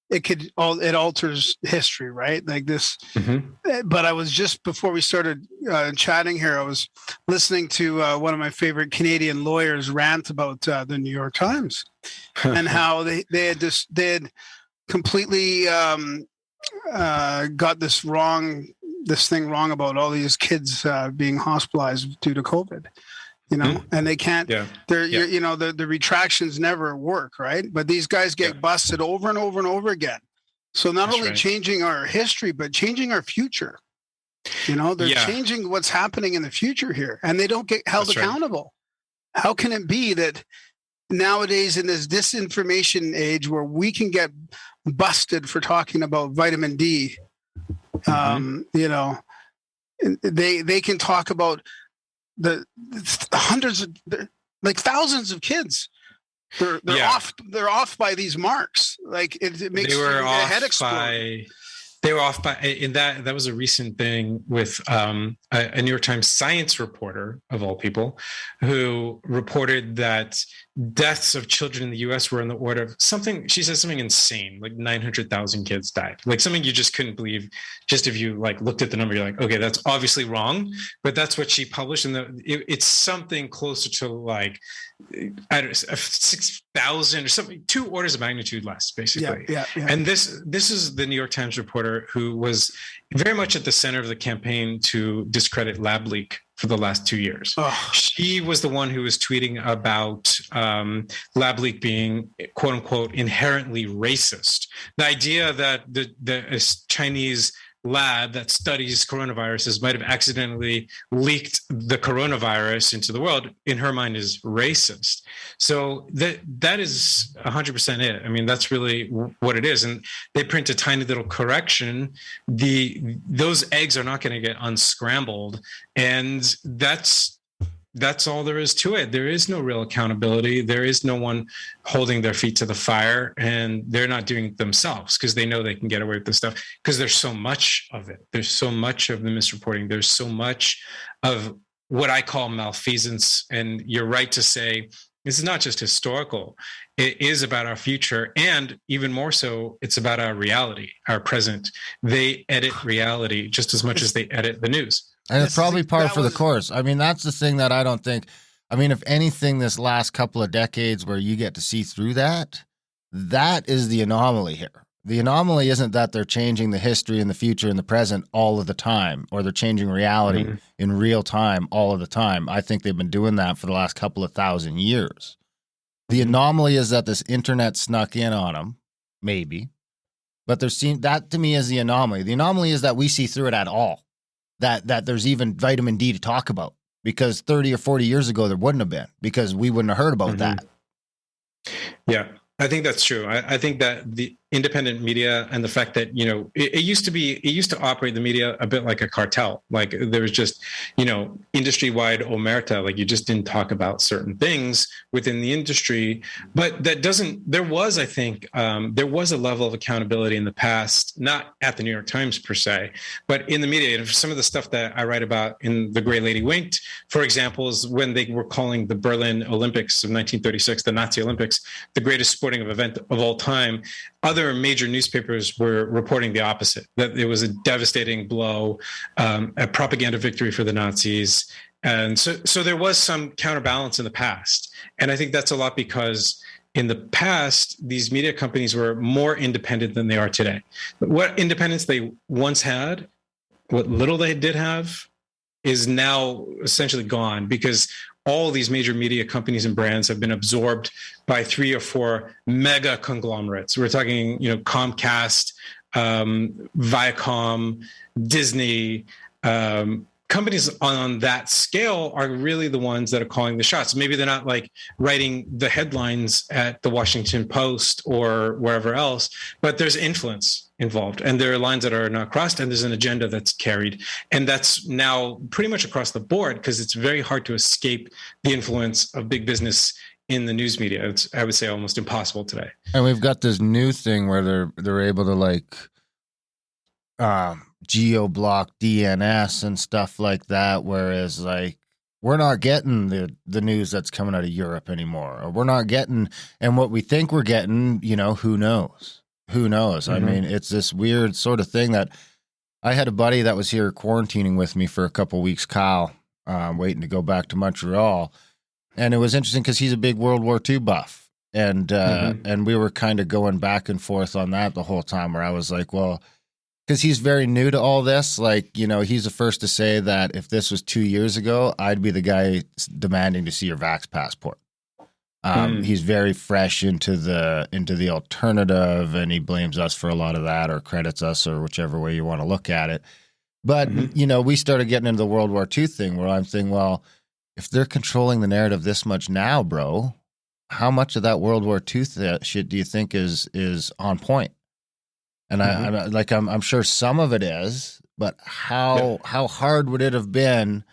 it alters history, right? Like this. Mm-hmm. But I was just, before we started chatting here, I was listening to one of my favorite Canadian lawyers rant about the New York Times and how they had completely got this thing wrong about all these kids being hospitalized due to COVID, and they can't, the retractions never work. Right. But these guys get busted over and over and over again. So not only changing our history, but changing our future, they're changing what's happening in the future here, and they don't get held accountable. How can it be that nowadays in this disinformation age where we can get busted for talking about vitamin D, they can talk about the hundreds of, like thousands of kids. They're off by these marks. Like it makes your head explode. They were off by, in that was a recent thing with a New York Times science reporter, of all people, who reported that deaths of children in the U.S. were in the order of something, she said something insane, like 900,000 kids died. Like something you just couldn't believe. Just if you like looked at the number, you're like, okay, that's obviously wrong. But that's what she published. And it's something closer to like, I don't know, 6,000 or something, 2 orders of magnitude less, basically. Yeah. And this is the New York Times reporter figure who was very much at the center of the campaign to discredit lab leak for the last 2 years. Oh. She was the one who was tweeting about lab leak being, quote unquote, inherently racist. The idea that the Chinese lab that studies coronaviruses might have accidentally leaked the coronavirus into the world, in her mind, is racist. So that is 100% it. I mean, that's really what it is. And they print a tiny little correction. Those eggs are not going to get unscrambled. And that's all there is to it. There is no real accountability. There is no one holding their feet to the fire, and they're not doing it themselves because they know they can get away with this stuff because there's so much of it. There's so much of the misreporting. There's so much of what I call malfeasance. And you're right to say this is not just historical. It is about our future. And even more so, it's about our reality, our present. They edit reality just as much as they edit the news. And it's probably par for the course. I mean, that's the thing that I don't think. I mean, if anything, this last couple of decades where you get to see through that is the anomaly here. The anomaly isn't that they're changing the history and the future and the present all of the time, or they're changing reality in real time all of the time. I think they've been doing that for the last couple of thousand years. The anomaly is that this internet snuck in on them, maybe. But that to me is the anomaly. The anomaly is that we see through it at all. That there's even vitamin D to talk about, because 30 or 40 years ago there wouldn't have been, because we wouldn't have heard about that. Yeah, I think that's true. I think that the independent media and the fact that, it used to operate the media a bit like a cartel. Like there was just, industry-wide omerta, like you just didn't talk about certain things within the industry. But there was a level of accountability in the past, not at the New York Times per se, but in the media. And some of the stuff that I write about in The Grey Lady Winked, for example, is when they were calling the Berlin Olympics of 1936, the Nazi Olympics, the greatest sporting event of all time. Other major newspapers were reporting the opposite, that it was a devastating blow, a propaganda victory for the Nazis. And so there was some counterbalance in the past. And I think that's a lot because in the past, these media companies were more independent than they are today. What independence they once had, what little they did have, is now essentially gone, because all these major media companies and brands have been absorbed by 3 or 4 mega conglomerates. We're talking, Comcast, Viacom, Disney. Companies on that scale are really the ones that are calling the shots. Maybe they're not like writing the headlines at the Washington Post or wherever else, but there's influence involved, and there are lines that are not crossed, and there's an agenda that's carried. And that's now pretty much across the board, because it's very hard to escape the influence of big business in the news media. It's, I would say, almost impossible today. And we've got this new thing where they're able to geo-block DNS and stuff like that, whereas like we're not getting the news that's coming out of Europe anymore, or we're not getting, and what we think we're getting, who knows? I mean, it's this weird sort of thing that I had a buddy that was here quarantining with me for a couple of weeks, Kyle, waiting to go back to Montreal. And it was interesting because he's a big World War II buff. And we were kind of going back and forth on that the whole time, where I was like, well, because he's very new to all this. Like, he's the first to say that if this was 2 years ago, I'd be the guy demanding to see your Vax passport. He's very fresh into the alternative, and he blames us for a lot of that, or credits us, or whichever way you want to look at it. But, we started getting into the World War II thing, where I'm thinking, well, if they're controlling the narrative this much now, bro, how much of that World War II shit do you think is on point? And I'm sure some of it is, but how hard would it have been?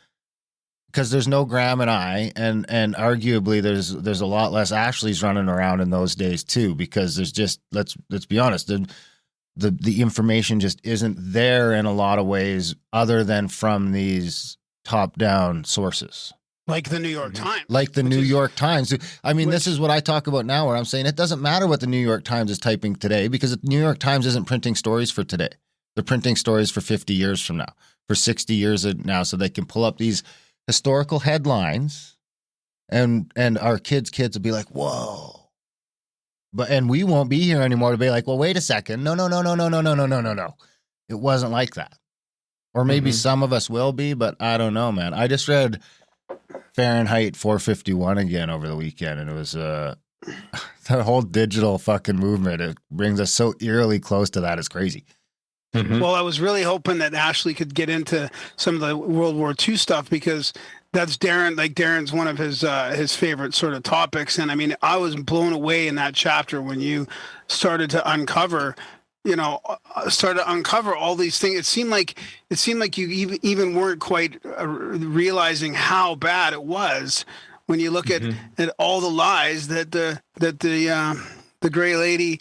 Because there's no Graham and I, and arguably there's a lot less Ashleys running around in those days too, because there's just, let's be honest, the information just isn't there in a lot of ways, other than from these top-down sources. Like the New York Times. Like the New York Times. I mean, this is what I talk about now, where I'm saying it doesn't matter what the New York Times is typing today, because the New York Times isn't printing stories for today. They're printing stories for 50 years from now, for 60 years now, so they can pull up these historical headlines, and our kids will be like, whoa. And we won't be here anymore to be like, well, wait a second. No. it wasn't like that. Or maybe some of us will be, but I don't know, man. I just read Fahrenheit 451 again over the weekend, and it was the whole digital fucking movement. It brings us so eerily close to that. It's crazy. Well, I was really hoping that Ashley could get into some of the World War II stuff, because that's Darren. Like, Darren's one of his favorite sort of topics, and I mean, I was blown away in that chapter when you started to uncover all these things. It seemed like you even weren't quite realizing how bad it was when you look at all the lies that the Gray Lady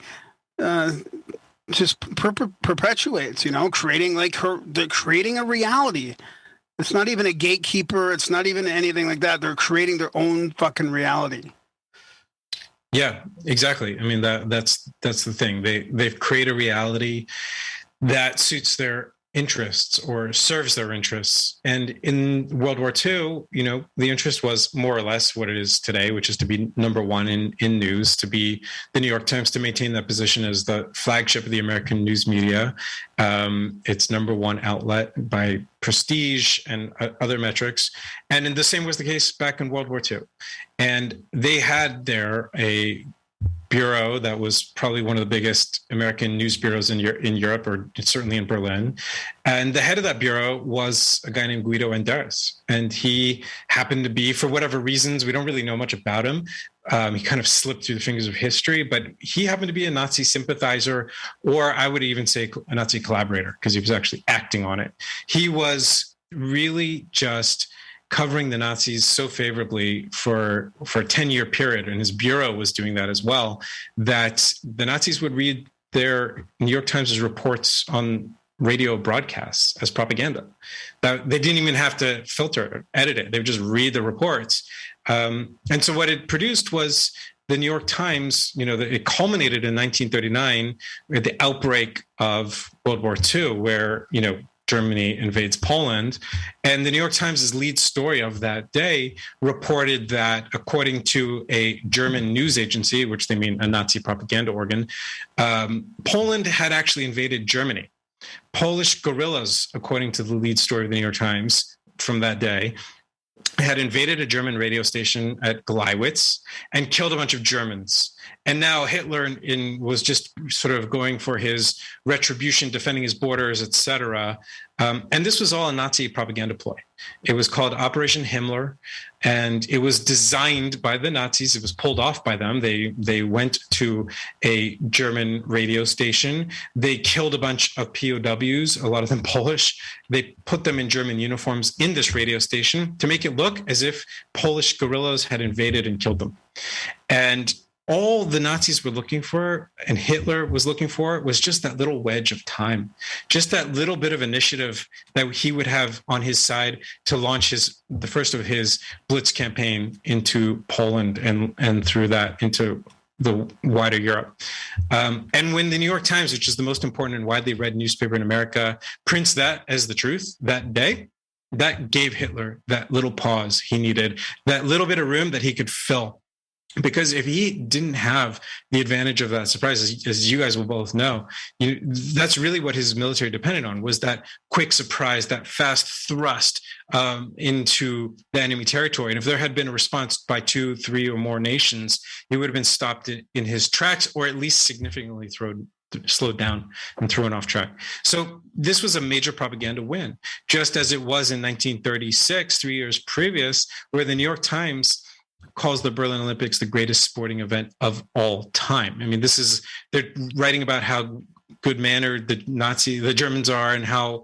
just perpetuates. Creating a reality. It's not even a gatekeeper. It's not even anything like that. They're creating their own fucking reality. Yeah, exactly. I mean, that's the thing. They've created a reality that suits their interests or serves their interests. And in World War II, the interest was more or less what it is today, which is to be number one in news, to be the New York Times, to maintain that position as the flagship of the American news media. It's number one outlet by prestige and other metrics. And the same was the case back in World War II. And they had there a bureau that was probably one of the biggest American news bureaus in Europe, or certainly in Berlin. And the head of that bureau was a guy named Guido Enders. And he happened to be, for whatever reasons, we don't really know much about him. He kind of slipped through the fingers of history, but he happened to be a Nazi sympathizer, or I would even say a Nazi collaborator, because he was actually acting on it. He was really just covering the Nazis so favorably for a 10-year period, and his bureau was doing that as well, that the Nazis would read their New York Times' reports on radio broadcasts as propaganda. That they didn't even have to filter it or edit it. They would just read the reports. And so what it produced was the New York Times, it culminated in 1939 with the outbreak of World War II, where, Germany invades Poland. And the New York Times' lead story of that day reported that, according to a German news agency, which they mean a Nazi propaganda organ, Poland had actually invaded Germany. Polish guerrillas, according to the lead story of the New York Times from that day, had invaded a German radio station at Gleiwitz and killed a bunch of Germans. And now Hitler was just sort of going for his retribution, defending his borders, etc. And this was all a Nazi propaganda ploy. It was called Operation Himmler, and it was designed by the Nazis. It was pulled off by them. They went to a German radio station. They killed a bunch of POWs, a lot of them Polish. They put them in German uniforms in this radio station to make it look as if Polish guerrillas had invaded and killed them. And all the Nazis were looking for, and Hitler was looking for, was just that little wedge of time, just that little bit of initiative that he would have on his side to launch the first of his Blitz campaign into Poland and through that into the wider Europe. And when the New York Times, which is the most important and widely read newspaper in America, prints that as the truth that day, that gave Hitler that little pause he needed, that little bit of room that he could fill. Because if he didn't have the advantage of that surprise, as you guys will both know, that's really what his military depended on, was that quick surprise, that fast thrust into the enemy territory. And if there had been a response by 2, 3, or more nations, he would have been stopped in his tracks, or at least significantly slowed down and thrown off track. So this was a major propaganda win, just as it was in 1936, 3 years previous, where the New York Times calls the Berlin Olympics the greatest sporting event of all time. I mean, they're writing about how good-mannered the Germans are, and how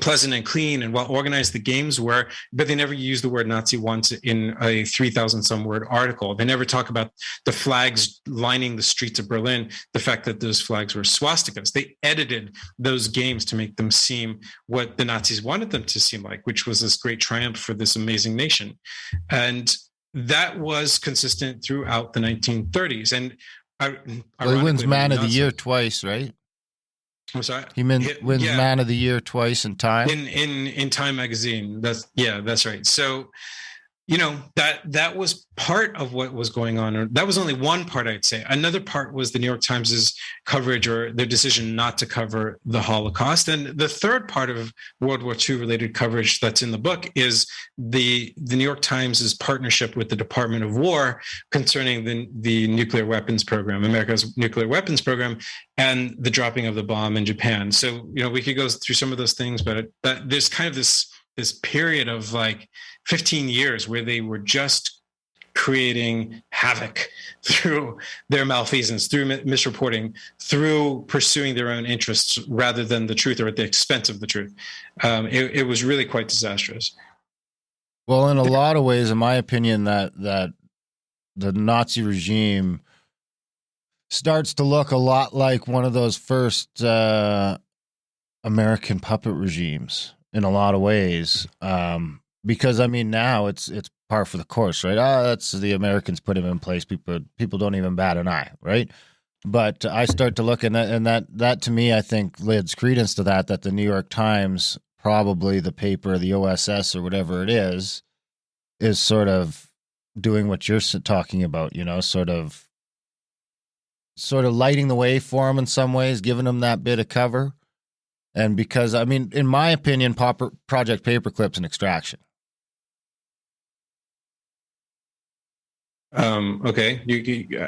pleasant and clean and well organized the games were, but they never use the word Nazi once in a 3,000 some word article. They never talk about the flags lining the streets of Berlin, the fact that those flags were swastikas. They edited those games to make them seem what the Nazis wanted them to seem like, which was this great triumph for this amazing nation. And that was consistent throughout the 1930s. And he wins Man of the Year twice, right? I'm sorry. He wins Man of the Year twice in Time. In Time magazine. That's right. So that was part of what was going on. Or that was only one part, I'd say. Another part was the New York Times's coverage or their decision not to cover the Holocaust. And the third part of World War II related coverage that's in the book is the New York Times's partnership with the Department of War concerning the nuclear weapons program, America's nuclear weapons program, and the dropping of the bomb in Japan. So, we could go through some of those things, but there's kind of this period of like 15 years where they were just creating havoc through their malfeasance, through misreporting, through pursuing their own interests rather than the truth or at the expense of the truth. It was really quite disastrous. Well, in a lot of ways, in my opinion, that the Nazi regime starts to look a lot like one of those first American puppet regimes in a lot of ways. Because now it's par for the course, right? That's the Americans put him in place. People don't even bat an eye, right? But I start to look at that, and that to me, I think lends credence to that the New York Times, probably the paper, the OSS or whatever it is sort of doing what you're talking about, sort of lighting the way for him in some ways, giving him that bit of cover. And because, in my opinion, Project Paperclip's an extraction. Okay.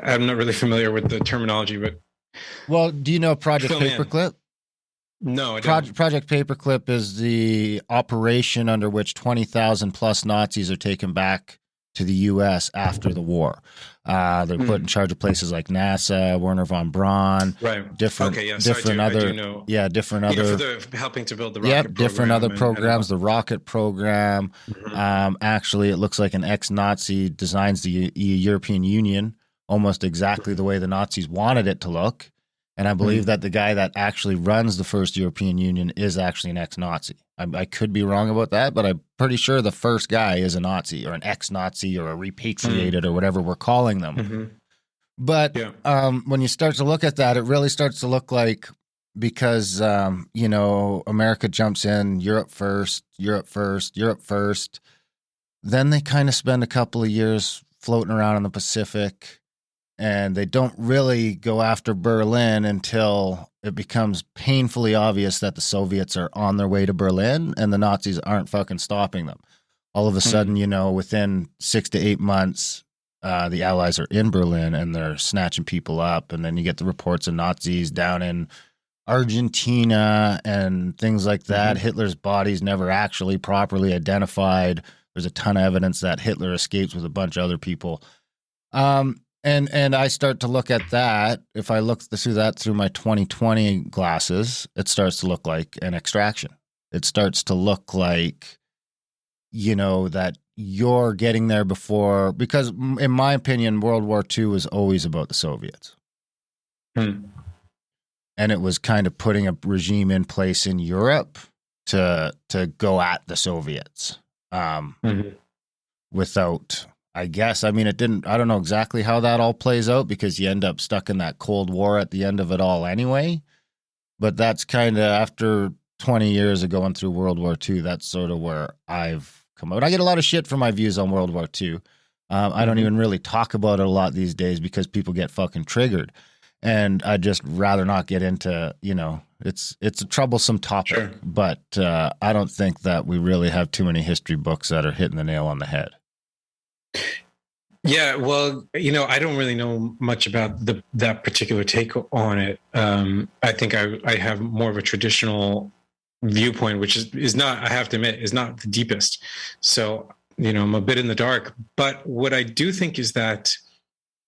I'm not really familiar with the terminology, but. Well, do you know Project Paperclip? No, I don't. Project Paperclip is the operation under which 20,000 plus Nazis are taken back to the U.S. after the war. They're put in charge of places like NASA, Werner von Braun, right? Different other, for helping to build the rocket program. Different other programs, the rocket program. Actually, it looks like an ex-Nazi designs the European Union almost exactly the way the Nazis wanted it to look. And I believe that the guy that actually runs the first European Union is actually an ex-Nazi. I could be wrong about that, but I'm pretty sure the first guy is a Nazi or an ex-Nazi or a repatriated or whatever we're calling them. But when you start to look at that, it really starts to look like, because, America jumps in, Europe first. Then they kind of spend a couple of years floating around in the Pacific. And they don't really go after Berlin until it becomes painfully obvious that the Soviets are on their way to Berlin and the Nazis aren't fucking stopping them. All of a sudden, within 6 to 8 months, the Allies are in Berlin and they're snatching people up. And then you get the reports of Nazis down in Argentina and things like that. Hitler's body's never actually properly identified. There's a ton of evidence that Hitler escapes with a bunch of other people. And I start to look at that. If I look through that through my 2020 glasses, it starts to look like an extraction. It starts to look like, that you're getting there before, because in my opinion, World War II was always about the Soviets. And it was kind of putting a regime in place in Europe to go at the Soviets without... I guess. I don't know exactly how that all plays out because you end up stuck in that Cold War at the end of it all anyway. But that's kind of after 20 years of going through World War II, that's sort of where I've come out. I get a lot of shit for my views on World War II. I don't even really talk about it a lot these days because people get fucking triggered. And I'd just rather not get into, it's a troublesome topic. Sure. But I don't think that we really have too many history books that are hitting the nail on the head. Yeah, well, I don't really know much about that particular take on it. I think I have more of a traditional viewpoint, which is not, I have to admit, is not the deepest. So, I'm a bit in the dark. But what I do think is that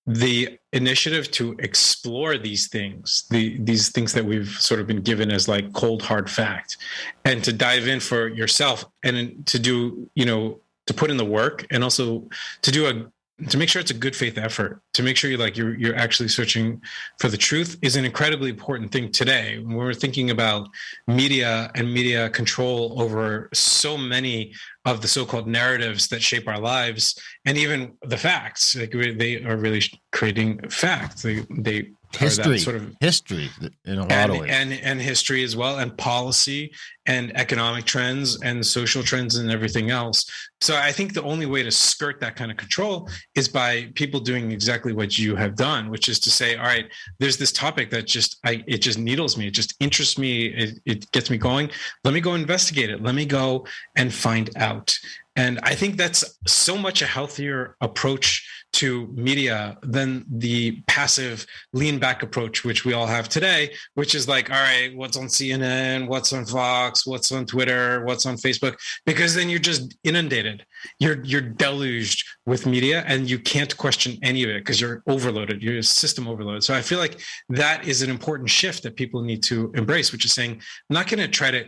the initiative to explore these things, these things that we've sort of been given as like cold, hard fact, and to dive in for yourself and to do, to put in the work and also to make sure it's a good faith effort, to make sure you're actually searching for the truth is an incredibly important thing today. When we're thinking about media and media control over so many of the so-called narratives that shape our lives, and even the facts, they are really creating facts. They history, sort of history in a lot of ways, and history as well, and policy, and economic trends and social trends and everything else. So I think the only way to skirt that kind of control is by people doing exactly what you have done, which is to say, all right, there's this topic that it just needles me. It just interests me. It gets me going. Let me go investigate it. Let me go and find out. And I think that's so much a healthier approach to media than the passive lean back approach, which we all have today, which is like, all right, what's on CNN, what's on Fox, what's on Twitter, what's on Facebook, because then you're just inundated. You're deluged with media and you can't question any of it because you're overloaded. You're system overloaded. So I feel like that is an important shift that people need to embrace, which is saying, I'm not going to try to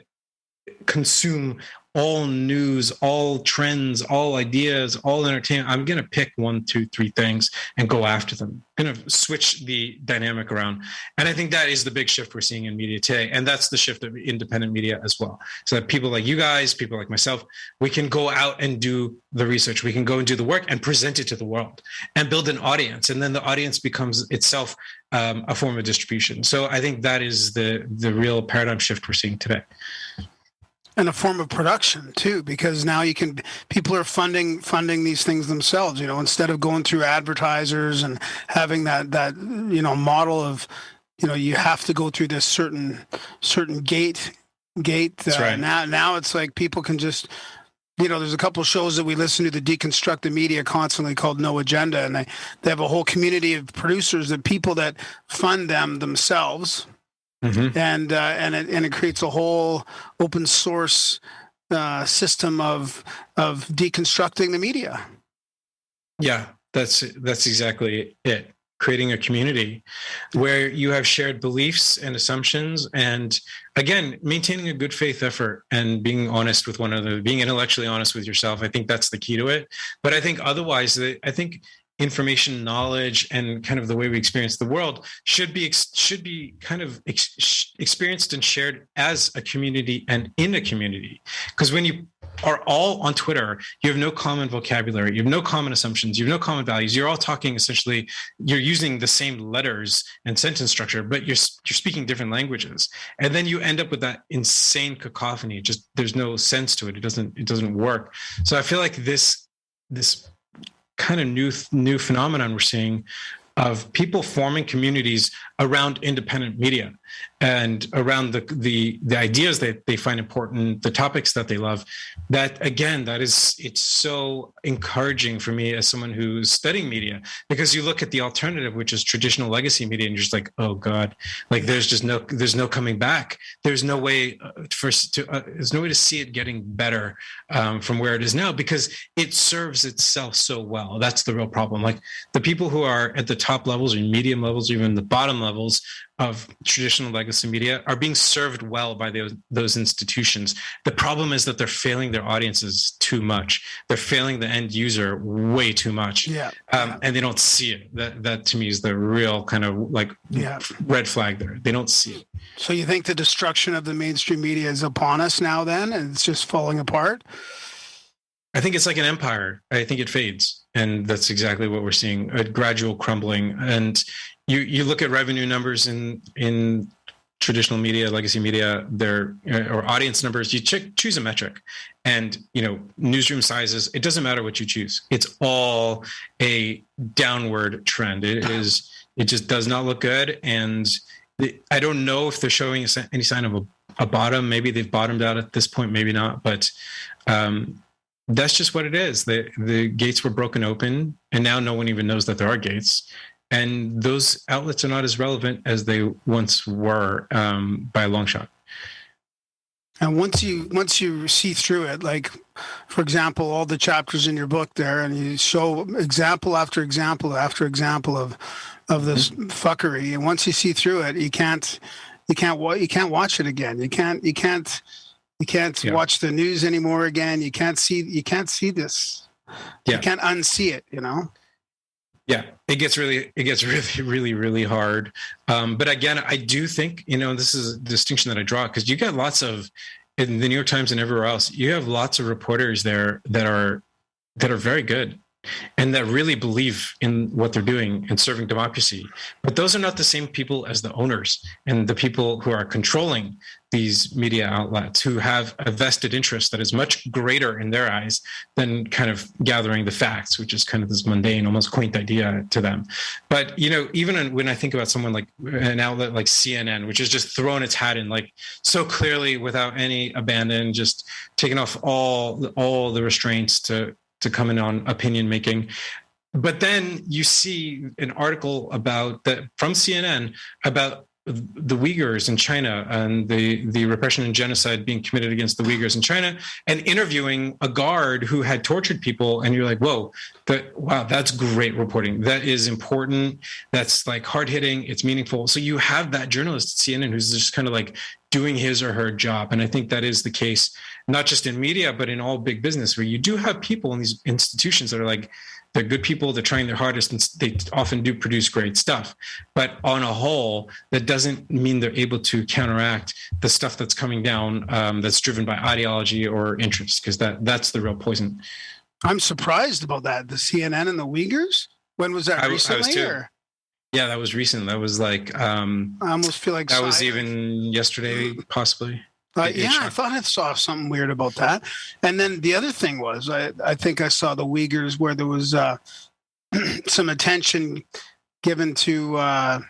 consume all news, all trends, all ideas, all entertainment. I'm going to pick 1, 2, 3 things and go after them. I'm going to switch the dynamic around. And I think that is the big shift we're seeing in media today. And that's the shift of independent media as well. So that people like you guys, people like myself, we can go out and do the research. We can go and do the work and present it to the world and build an audience. And then the audience becomes itself a form of distribution. So I think that is the real paradigm shift we're seeing today. And a form of production too, because now people are funding these things themselves, instead of going through advertisers and having that model of, you have to go through this certain gate. Right. Now it's like people can just, there's a couple of shows that we listen to that deconstruct the media constantly called No Agenda. And they have a whole community of producers, that people that fund them themselves. Mm-hmm. And it creates a whole open source system of deconstructing the media. Yeah, that's exactly it. Creating a community where you have shared beliefs and assumptions, and again, maintaining a good faith effort and being honest with one another, being intellectually honest with yourself. I think that's the key to it. But I think otherwise, information, knowledge, and kind of the way we experience the world should be kind of experienced and shared as a community and in a community. Because when you are all on Twitter, you have no common vocabulary, you have no common assumptions, you have no common values. You're all talking essentially, you're using the same letters and sentence structure, but you're speaking different languages, and then you end up with that insane cacophony. Just there's no sense to it. It doesn't work. So I feel like this kind of new phenomenon we're seeing of people forming communities around independent media and around the ideas that they find important, the topics that they love. It's so encouraging for me as someone who's studying media, because you look at the alternative, which is traditional legacy media, and you're just like, oh God, like there's no coming back. There's no way there's no way to see it getting better from where it is now, because it serves itself so well. That's the real problem. Like the people who are at the top levels or medium levels, or even the bottom levels of traditional legacy media are being served well by those institutions. The problem is that they're failing their audiences too much. They're failing the end user way too much. And they don't see it. That to me is the real kind of red flag there. They don't see it. So you think the destruction of the mainstream media is upon us now then, and it's just falling apart? I think it's like an empire. I think it fades. And that's exactly what we're seeing, a gradual crumbling. And you look at revenue numbers in traditional media, legacy media, or audience numbers, you choose a metric, and newsroom sizes, it doesn't matter what you choose. It's all a downward trend. It just does not look good. And I don't know if they're showing any sign of a bottom. Maybe they've bottomed out at this point, maybe not, but that's just what it is. The gates were broken open, and now no one even knows that there are gates. And those outlets are not as relevant as they once were by a long shot. And once you see through it, like, for example, all the chapters in your book there, and you show example after example after example of this fuckery, and once you see through it, you can't watch it again. You can't watch the news anymore again. You can't see this. You can't unsee it, Yeah, it gets really, really, really hard. But again, I do think, this is a distinction that I draw, because you get lots of, in the New York Times and everywhere else, you have lots of reporters there that are very good. and that really believe in what they're doing and serving democracy. But those are not the same people as the owners and the people who are controlling these media outlets, who have a vested interest that is much greater in their eyes than kind of gathering the facts, which is kind of this mundane, almost quaint idea to them. But, even when I think about someone like an outlet like CNN, which has just thrown its hat in like so clearly without any abandon, just taking off all the restraints to come in on opinion making. But then you see an article from CNN about the Uyghurs in China and the repression and genocide being committed against the Uyghurs in China, and interviewing a guard who had tortured people. And you're like, whoa, wow, that's great reporting. That is important. That's like hard hitting. It's meaningful. So you have that journalist at CNN who's just kind of like doing his or her job. And I think that is the case, not just in media, but in all big business, where you do have people in these institutions that are like, they're good people, they're trying their hardest, and they often do produce great stuff. But on a whole, that doesn't mean they're able to counteract the stuff that's coming down that's driven by ideology or interest, because that's the real poison. I'm surprised about that. The CNN and the Uyghurs? When was that, recently? I was too. Yeah, that was recent. That was like... I almost feel like... That was even yesterday, possibly. I thought I saw something weird about that. And then the other thing was, I think I saw the Uyghurs where there was some attention given to a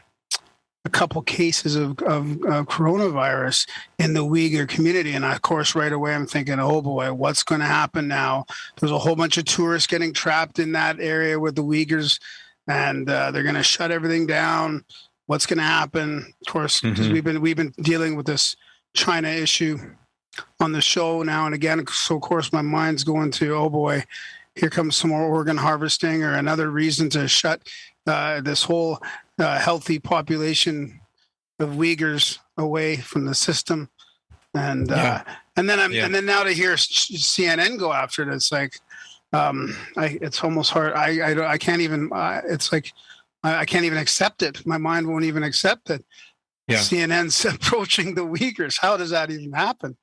couple cases of coronavirus in the Uyghur community. And of course, right away, I'm thinking, oh boy, what's going to happen now? There's a whole bunch of tourists getting trapped in that area with the Uyghurs, and they're going to shut everything down. What's going to happen? Of course, because we've been dealing with this China issue on the show now and again. So of course my mind's going to, oh boy, here comes some more organ harvesting or another reason to shut this whole healthy population of Uyghurs away from the system. And then now to hear CNN go after it, it's like it's almost hard. I can't even. It's like I can't even accept it. My mind won't even accept it. Yeah. CNN's approaching the Uyghurs. How does that even happen?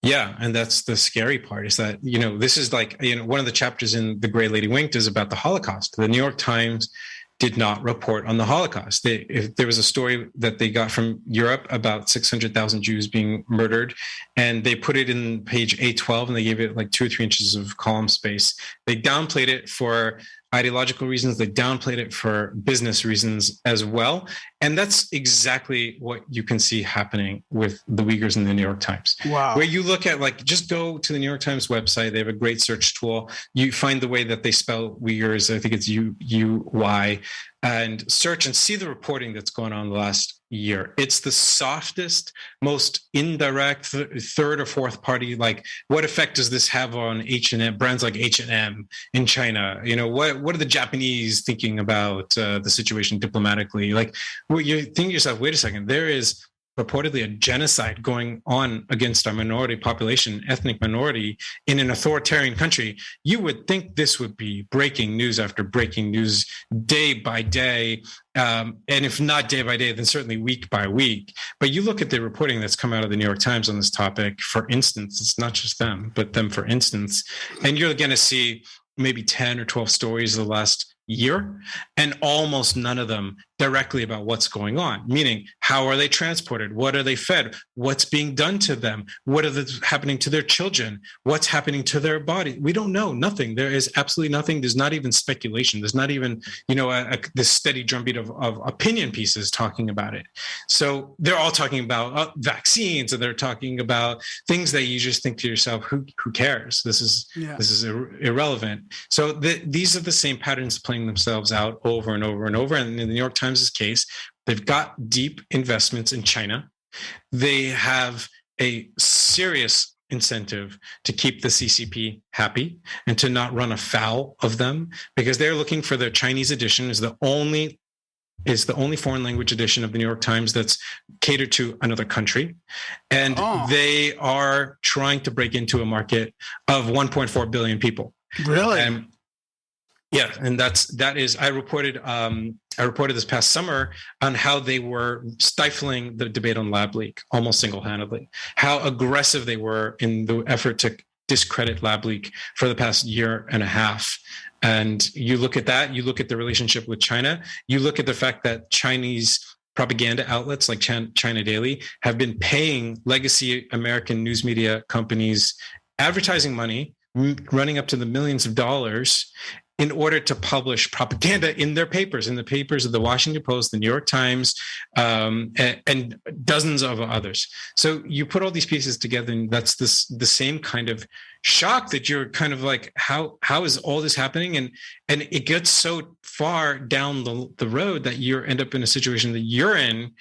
Yeah, and that's the scary part, is that, this is like, one of the chapters in The Gray Lady Winked is about the Holocaust. The New York Times did not report on the Holocaust. There was a story that they got from Europe about 600,000 Jews being murdered, and they put it in page A12, and they gave it like 2 or 3 inches of column space. They downplayed it for ideological reasons. They downplayed it for business reasons as well. And that's exactly what you can see happening with the Uyghurs in the New York Times. Wow. Where you look at, like, just go to the New York Times website. They have a great search tool. You find the way that they spell Uyghurs. I think it's U-Y, and search and see the reporting that's going on the last year. It's the softest, most indirect, third or fourth party. Like, what effect does this have on H&M, brands like H&M in China? What are the Japanese thinking about the situation diplomatically? Like, well, you think to yourself, wait a second, there is purportedly a genocide going on against our minority population, ethnic minority, in an authoritarian country. You would think this would be breaking news after breaking news, day by day. And if not day by day, then certainly week by week. But you look at the reporting that's come out of the New York Times on this topic, for instance, it's not just them, but them, for instance, and you're going to see maybe 10 or 12 stories of the last year, and almost none of them directly about what's going on, meaning how are they transported, what are they fed, what's being done to them, what is happening to their children, what's happening to their body. We don't know. Nothing. There is absolutely nothing. There's not even speculation. There's not even this steady drumbeat of opinion pieces talking about it. So they're all talking about vaccines, and they're talking about things that you just think to yourself, who cares? This is irrelevant. So these are the same patterns playing themselves out over and over and over. And in the New York Times' case, they've got deep investments in China. They have a serious incentive to keep the CCP happy and to not run afoul of them, because they're looking for their Chinese edition is the only foreign language edition of the New York Times that's catered to another country. And they are trying to break into a market of 1.4 billion people. Really? And that is I reported this past summer on how they were stifling the debate on lab leak almost single-handedly, how aggressive they were in the effort to discredit lab leak for the past year and a half. And you look at that, you look at the relationship with China, you look at the fact that Chinese propaganda outlets like China Daily have been paying legacy American news media companies advertising money, running up to the millions of dollars, in order to publish propaganda in their papers, in the papers of the Washington Post, the New York Times, and dozens of others. So you put all these pieces together, and that's the same kind of shock that you're kind of like, how is all this happening? And it gets so far down the road that you end up in a situation that you're in,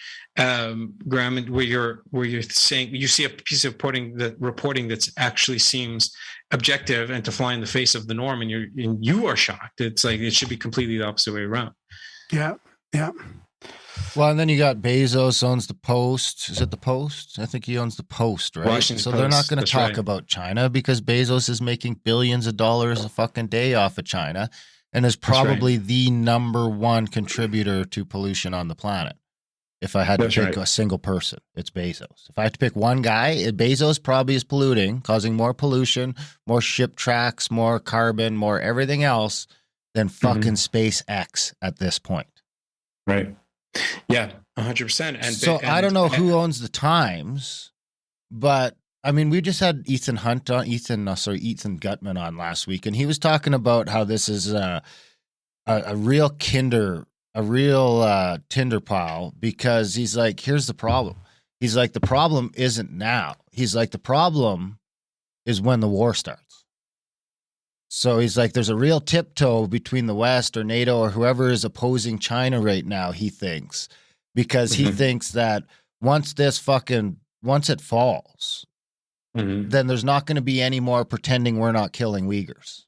Graham, where you're saying you see a piece of reporting that's actually seems objective and to fly in the face of the norm, and you are shocked. It's like it should be completely the opposite way around. Yeah. Well, and then you got Bezos owns the Post. Is it the Post? I think he owns the Post, right? Washington so Post, they're not going to talk right. about China because Bezos is making billions of dollars a fucking day off of China and is probably the number one contributor to pollution on the planet. If I had to pick a single person, it's Bezos. If I had to pick one guy, Bezos probably is polluting, causing more pollution, more ship tracks, more carbon, more everything else than fucking SpaceX at this point. Right. Yeah, 100%. And so I don't know who owns the Times, but I mean, we just had Ethan Gutman on last week, and he was talking about how this is a real Tinder pile, because he's like, here's the problem. He's like, the problem isn't now. He's like, the problem is when the war starts. So he's like, there's a real tiptoe between the West or NATO or whoever is opposing China right now, he thinks, because he thinks that once it falls, then there's not going to be any more pretending we're not killing Uyghurs.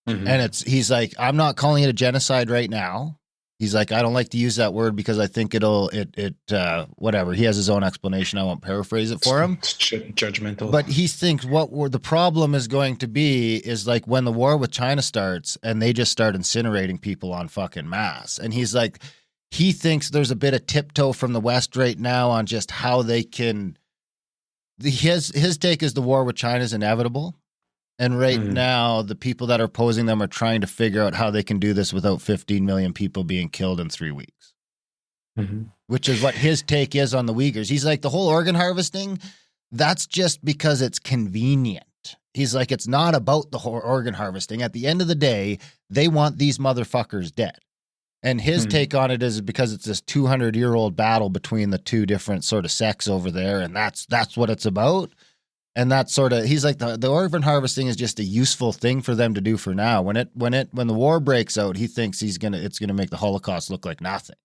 And he's like, I'm not calling it a genocide right now. He's like, I don't like to use that word because I think whatever. He has his own explanation. I won't paraphrase it for him. It's judgmental. But he thinks the problem is going to be is like when the war with China starts and they just start incinerating people on fucking mass. And he's like, he thinks there's a bit of tiptoe from the West right now on just how they can. His take is the war with China is inevitable. And right now, the people that are opposing them are trying to figure out how they can do this without 15 million people being killed in 3 weeks, which is what his take is on the Uyghurs. He's like, the whole organ harvesting, that's just because it's convenient. He's like, it's not about the whole organ harvesting. At the end of the day, they want these motherfuckers dead. And his take on it is because it's this 200-year-old battle between the two different sort of sects over there, and that's what it's about. And that's sort of, he's like, the organ harvesting is just a useful thing for them to do for now. When the war breaks out, he thinks it's gonna make the Holocaust look like nothing.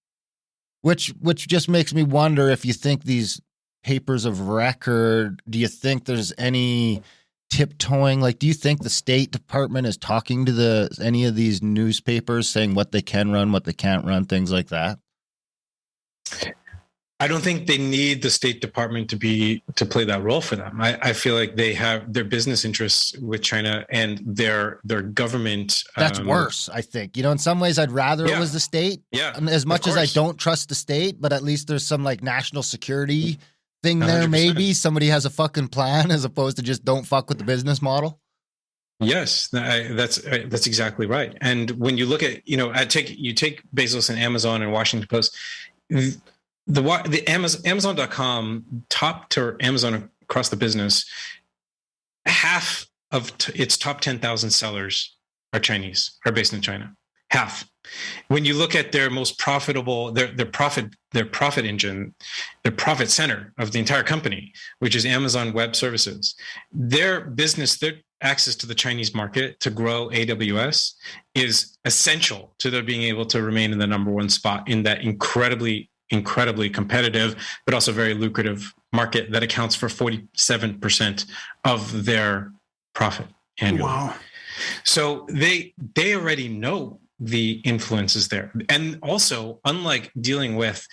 Which just makes me wonder if you think these papers of record, do you think there's any tiptoeing? Like, do you think the State Department is talking to any of these newspapers saying what they can run, what they can't run, things like that? I don't think they need the State Department to play that role for them. I feel like they have their business interests with China and their government. That's worse, I think. In some ways, I'd rather it was the state. Yeah, as much as I don't trust the state, but at least there's some like national security thing there. 100%. Maybe somebody has a fucking plan as opposed to just don't fuck with the business model. Yes, that's exactly right. And when you look at you take Bezos and Amazon and Washington Post. The Amazon.com top to Amazon across the business, half of its top 10,000 sellers are Chinese, are based in China. Half. When you look at their most profitable, their profit engine, their profit center of the entire company, which is Amazon Web Services, their business, their access to the Chinese market to grow AWS is essential to their being able to remain in the number one spot in that incredibly competitive, but also very lucrative market that accounts for 47% of their profit annually. Wow. So they already know the influence is there. And also, unlike dealing with,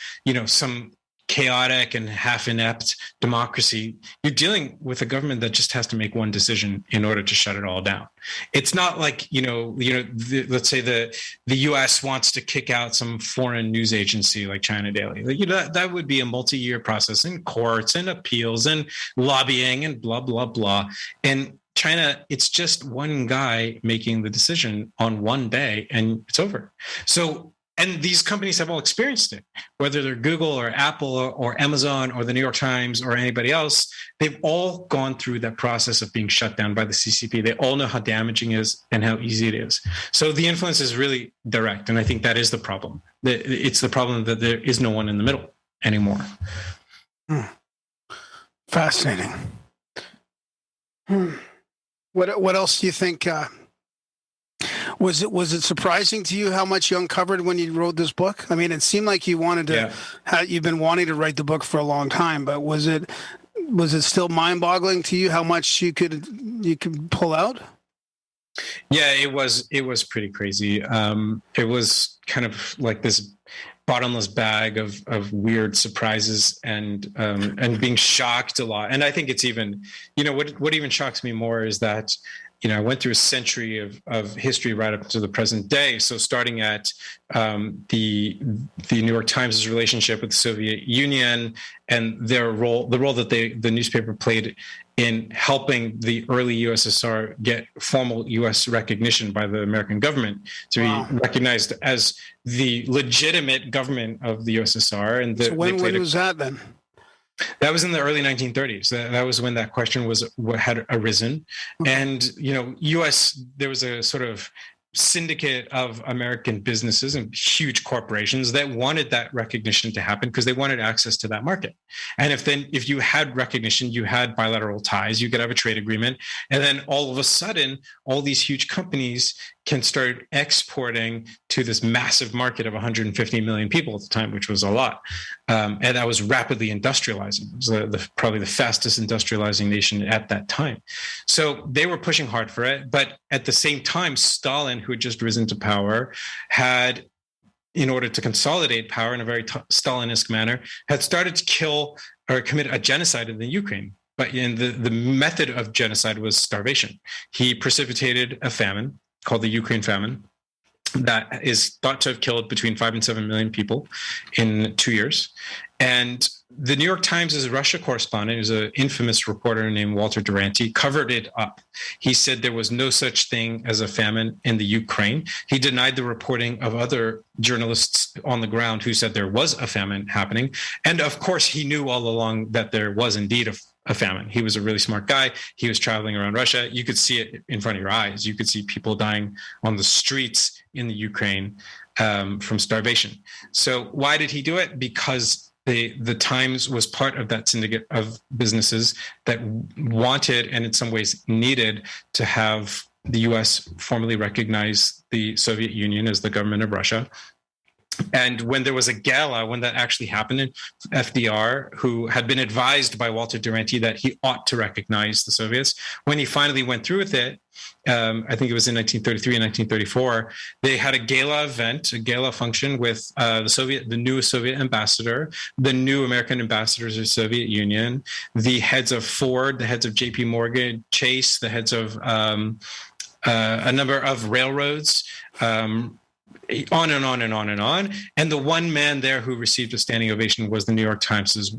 some chaotic and half inept democracy, you're dealing with a government that just has to make one decision in order to shut it all down. It's not like, let's say the US wants to kick out some foreign news agency like China Daily. That would be a multi-year process in courts and appeals and lobbying and blah, blah, blah. And China, it's just one guy making the decision on one day and it's over. So, and these companies have all experienced it, whether they're Google or Apple or Amazon or the New York Times or anybody else. They've all gone through that process of being shut down by the CCP. They all know how damaging it is and how easy it is. So the influence is really direct. And I think that is the problem. It's the problem that there is no one in the middle anymore. Fascinating. What else do you think? Was it surprising to you how much you uncovered when you wrote this book? I mean, it seemed like you wanted to. Yeah. You've been wanting to write the book for a long time, but was it still mind-boggling to you how much you could pull out? Yeah, it was pretty crazy. It was kind of like this bottomless bag of weird surprises and being shocked a lot. And I think it's even, what even shocks me more is that, I went through a century of history right up to the present day. So starting at the New York Times' relationship with the Soviet Union and the role that the newspaper played in helping the early USSR get formal U.S. recognition by the American government to be recognized as the legitimate government of the USSR. And so when was that then? That was in the early 1930s. That was when that question had arisen. And, there was a sort of syndicate of American businesses and huge corporations that wanted that recognition to happen because they wanted access to that market. And if you had recognition, you had bilateral ties, you could have a trade agreement. And then all of a sudden, all these huge companies can start exporting to this massive market of 150 million people at the time, which was a lot. And that was rapidly industrializing. It was probably the fastest industrializing nation at that time. So they were pushing hard for it. But at the same time, Stalin, who had just risen to power, had, in order to consolidate power in a very Stalinist manner, had started to kill or commit a genocide in the Ukraine. But the method of genocide was starvation. He precipitated a famine called the Ukraine famine that is thought to have killed between 5 and 7 million people in 2 years. And the New York Times' Russia correspondent, who's an infamous reporter named Walter Duranty, covered it up. He said there was no such thing as a famine in the Ukraine. He denied the reporting of other journalists on the ground who said there was a famine happening. And of course, he knew all along that there was indeed a famine. He was a really smart guy. He was traveling around Russia. You could see it in front of your eyes. You could see people dying on the streets in the Ukraine from starvation. So why did he do it? Because the Times was part of that syndicate of businesses that wanted, and in some ways needed, to have the U.S. formally recognize the Soviet Union as the government of Russia. And when there was a gala, when that actually happened, FDR, who had been advised by Walter Duranty that he ought to recognize the Soviets, when he finally went through with it, I think it was in 1933 and 1934, they had a gala event, a gala function with the new Soviet ambassador, the new American ambassadors of the Soviet Union, the heads of Ford, the heads of JP Morgan Chase, the heads of a number of railroads, on and on and on and on. And the one man there who received a standing ovation was the New York Times'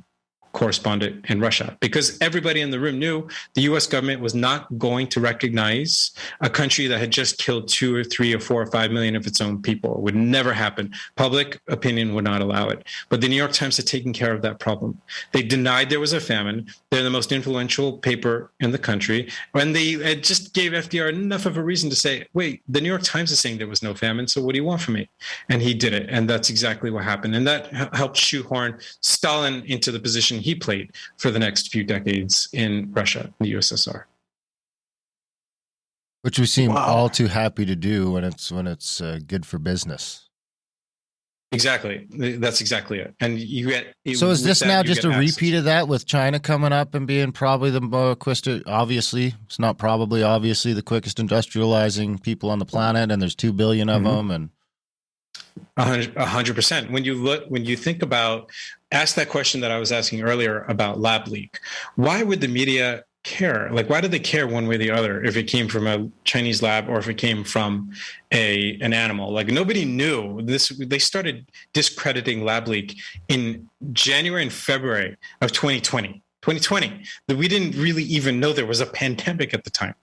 correspondent in Russia, because everybody in the room knew the U.S. government was not going to recognize a country that had just killed 2 or 3 or 4 or 5 million of its own people. It would never happen. Public opinion would not allow it. But the New York Times had taken care of that problem. They denied there was a famine. They're the most influential paper in the country. And they just gave FDR enough of a reason to say, wait, the New York Times is saying there was no famine, so what do you want from me? And he did it. And that's exactly what happened. And that helped shoehorn Stalin into the position he played for the next few decades in Russia, the USSR. Which we seem all too happy to do when it's good for business. Exactly. That's exactly it. And you get. So is this now just a repeat of that, with China coming up and being probably the quickest? Obviously, it's not probably. Obviously, the quickest industrializing people on the planet, and there's 2 billion of them, and 100%. When you think about, ask that question that I was asking earlier about lab leak. Why would the media care? Like, why do they care one way or the other if it came from a Chinese lab or if it came from an animal? Like, nobody knew this. They started discrediting lab leak in January and February of 2020. 2020. That we didn't really even know there was a pandemic at the time.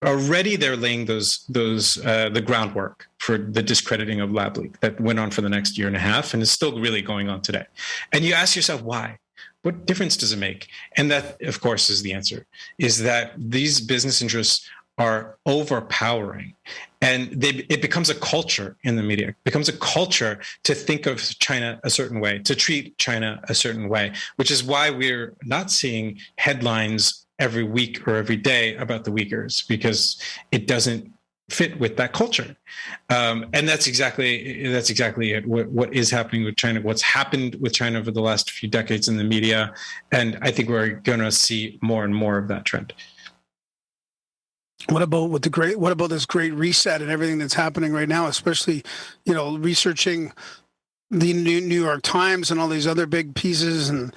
Already they're laying the groundwork for the discrediting of lab leak that went on for the next year and a half and is still really going on today. And you ask yourself, why? What difference does it make? And that, of course, is the answer, is that these business interests are overpowering. And it becomes a culture in the media. It becomes a culture to think of China a certain way, to treat China a certain way, which is why we're not seeing headlines every week or every day about the Uyghurs, because it doesn't fit with that culture. And that's exactly it. What is happening with China, what's happened with China over the last few decades in the media. And I think we're going to see more and more of that trend. What about this great reset and everything that's happening right now, especially, researching the New York Times and all these other big pieces and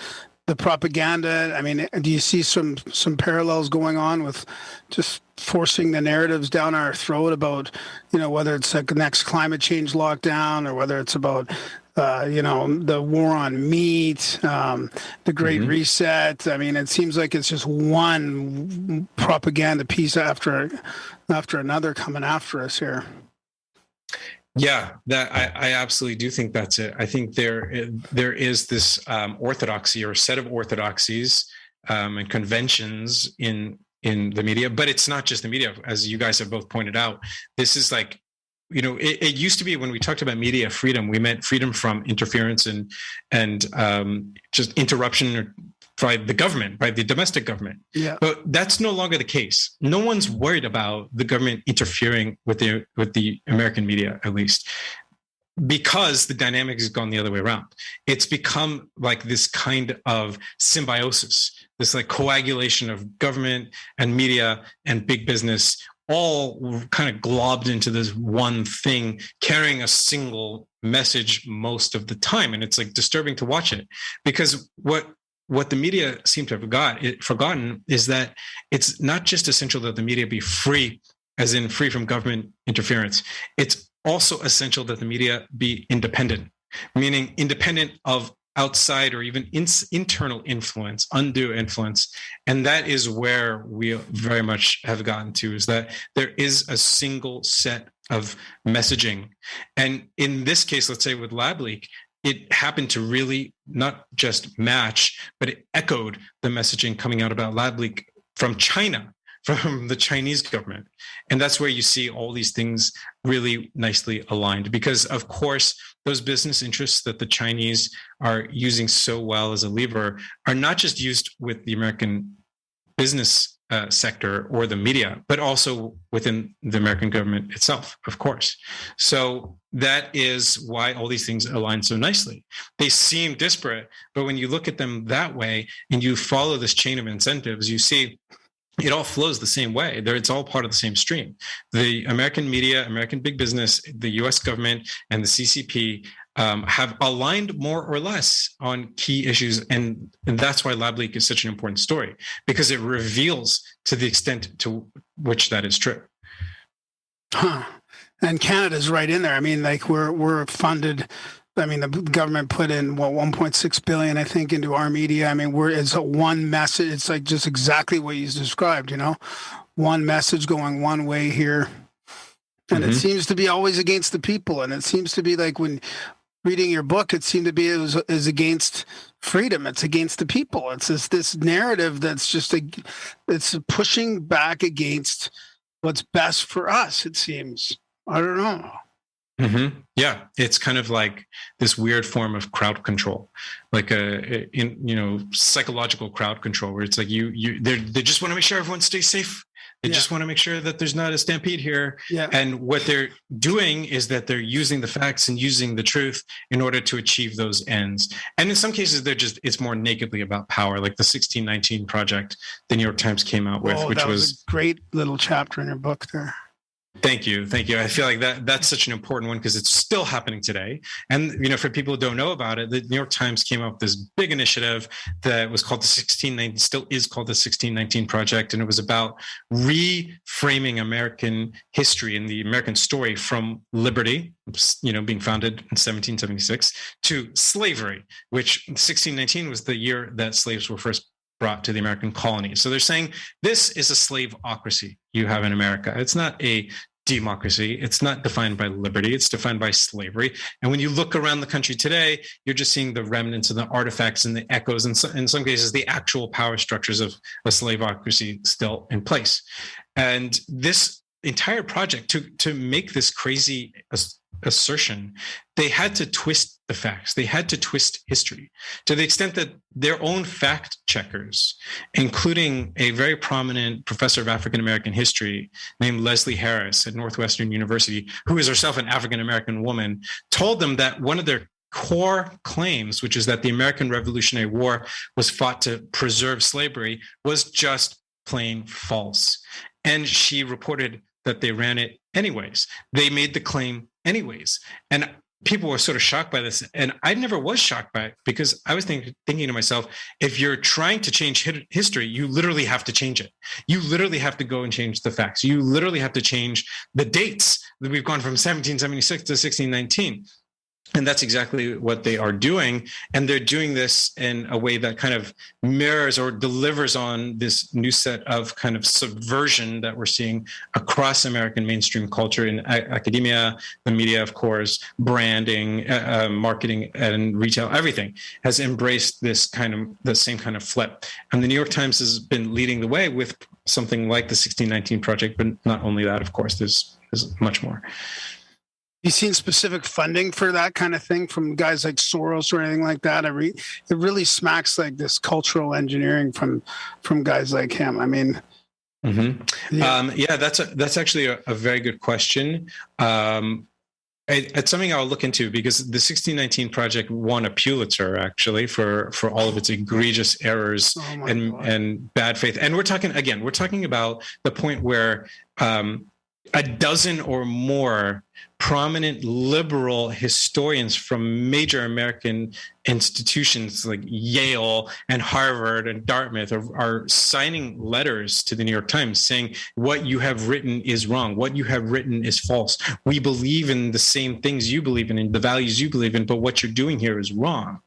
the propaganda? I mean, do you see some parallels going on with just forcing the narratives down our throat about, whether it's like the next climate change lockdown or whether it's about, the war on meat, the Great Reset? I mean, it seems like it's just one propaganda piece after another coming after us here. Yeah, that I absolutely do think that's it. I think there is this orthodoxy or set of orthodoxies and conventions in the media, but it's not just the media, as you guys have both pointed out. This is like, it used to be when we talked about media freedom, we meant freedom from interference and just interruption by the government, by the domestic government. Yeah. But that's no longer the case. No one's worried about the government interfering with the American media, at least, because the dynamic has gone the other way around. It's become like this kind of symbiosis, this like coagulation of government and media and big business, all kind of globbed into this one thing, carrying a single message most of the time. And it's like disturbing to watch it, because what the media seem to have forgotten is that it's not just essential that the media be free, as in free from government interference. It's also essential that the media be independent, meaning independent of outside or even internal influence, undue influence. And that is where we very much have gotten to, is that there is a single set of messaging. And in this case, let's say with lab leak, it happened to really not just match, but it echoed the messaging coming out about lab leak from China, from the Chinese government. And that's where you see all these things really nicely aligned, because of course, those business interests that the Chinese are using so well as a lever are not just used with the American business sector or the media, but also within the American government itself, of course. So that is why all these things align so nicely. They seem disparate, but when you look at them that way and you follow this chain of incentives, you see it all flows the same way. It's all part of the same stream. The American media, American big business, the US government, and the CCP have aligned more or less on key issues. And that's why lab leak is such an important story, because it reveals to the extent to which that is true. Huh. And Canada's right in there. I mean, like we're funded. I mean, the government put in 1.6 billion, I think, into our media. I mean, it's a one message. It's like just exactly what you described, one message going one way here. And it seems to be always against the people. And it seems to be like when reading your book, it seemed to be is against freedom. It's against the people. It's this narrative that's just it's pushing back against what's best for us, it seems. I don't know. Yeah, it's kind of like this weird form of crowd control, like psychological crowd control, where it's like they just want to make sure everyone stays safe. They just want to make sure that there's not a stampede here. Yeah. And what they're doing is that they're using the facts and using the truth in order to achieve those ends. And in some cases, it's more nakedly about power, like the 1619 project the New York Times came out with, which was a great little chapter in your book there. Thank you. I feel like that's such an important one because it's still happening today. And, for people who don't know about it, the New York Times came up with this big initiative that was called the 1619, still is called the 1619 Project. And it was about reframing American history and the American story from liberty, being founded in 1776, to slavery, which 1619 was the year that slaves were first brought to the American colonies. So they're saying this is a slaveocracy you have in America. It's not a democracy. It's not defined by liberty. It's defined by slavery. And when you look around the country today, you're just seeing the remnants and the artifacts and the echoes, and in some cases, the actual power structures of a slaveocracy still in place. And this entire project, to make this crazy assertion, they had to twist the facts. They had to twist history to the extent that their own fact checkers, including a very prominent professor of African American history named Leslie Harris at Northwestern University, who is herself an African American woman, told them that one of their core claims, which is that the American Revolutionary War was fought to preserve slavery, was just plain false. And she reported that they ran it anyways. They made the claim anyways. And people were sort of shocked by this. And I never was shocked by it, because I was thinking to myself, if you're trying to change history, you literally have to change it. You literally have to go and change the facts. You literally have to change the dates that we've gone from 1776 to 1619. And that's exactly what they are doing. And they're doing this in a way that kind of mirrors or delivers on this new set of kind of subversion that we're seeing across American mainstream culture, in academia, the media, of course, branding, marketing, and retail. Everything has embraced this kind of the same kind of flip. And the New York Times has been leading the way with something like the 1619 Project. But not only that, of course, there's much more. You seen specific funding for that kind of thing from guys like Soros or anything like that? It really smacks like this cultural engineering from guys like him. I mean, that's actually a very good question. It's something I'll look into, because the 1619 Project won a Pulitzer actually for all of its egregious errors and bad faith. And we're talking about the point where a dozen or more prominent liberal historians from major American institutions like Yale and Harvard and Dartmouth are signing letters to the New York Times saying, what you have written is wrong. What you have written is false. We believe in the same things you believe in and the values you believe in, but what you're doing here is wrong.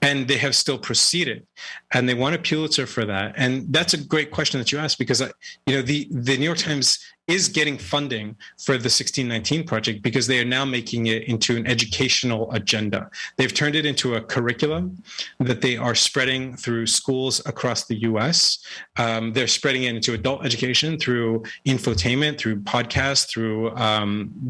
And they have still proceeded. And they won a Pulitzer for that. And that's a great question that you asked, because the New York Times is getting funding for the 1619 Project because they are now making it into an educational agenda. They've turned it into a curriculum that they are spreading through schools across the US. They're spreading it into adult education through infotainment, through podcasts, through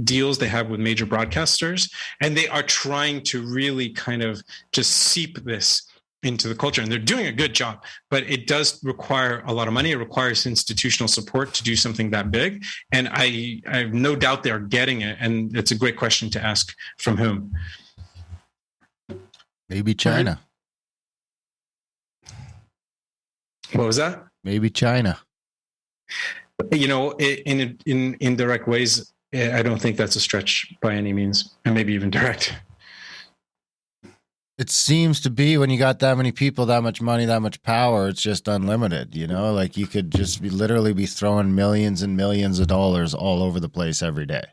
deals they have with major broadcasters. And they are trying to really kind of just seep this into the culture, and they're doing a good job, but it does require a lot of money. It requires institutional support to do something that big, and I have no doubt they're getting it. And it's a great question to ask: from whom? Maybe China. What was that? Maybe China. In indirect ways, I don't think that's a stretch by any means, and maybe even direct. It seems to be, when you got that many people, that much money, that much power, it's just unlimited, like you could just literally be throwing millions and millions of dollars all over the place every day.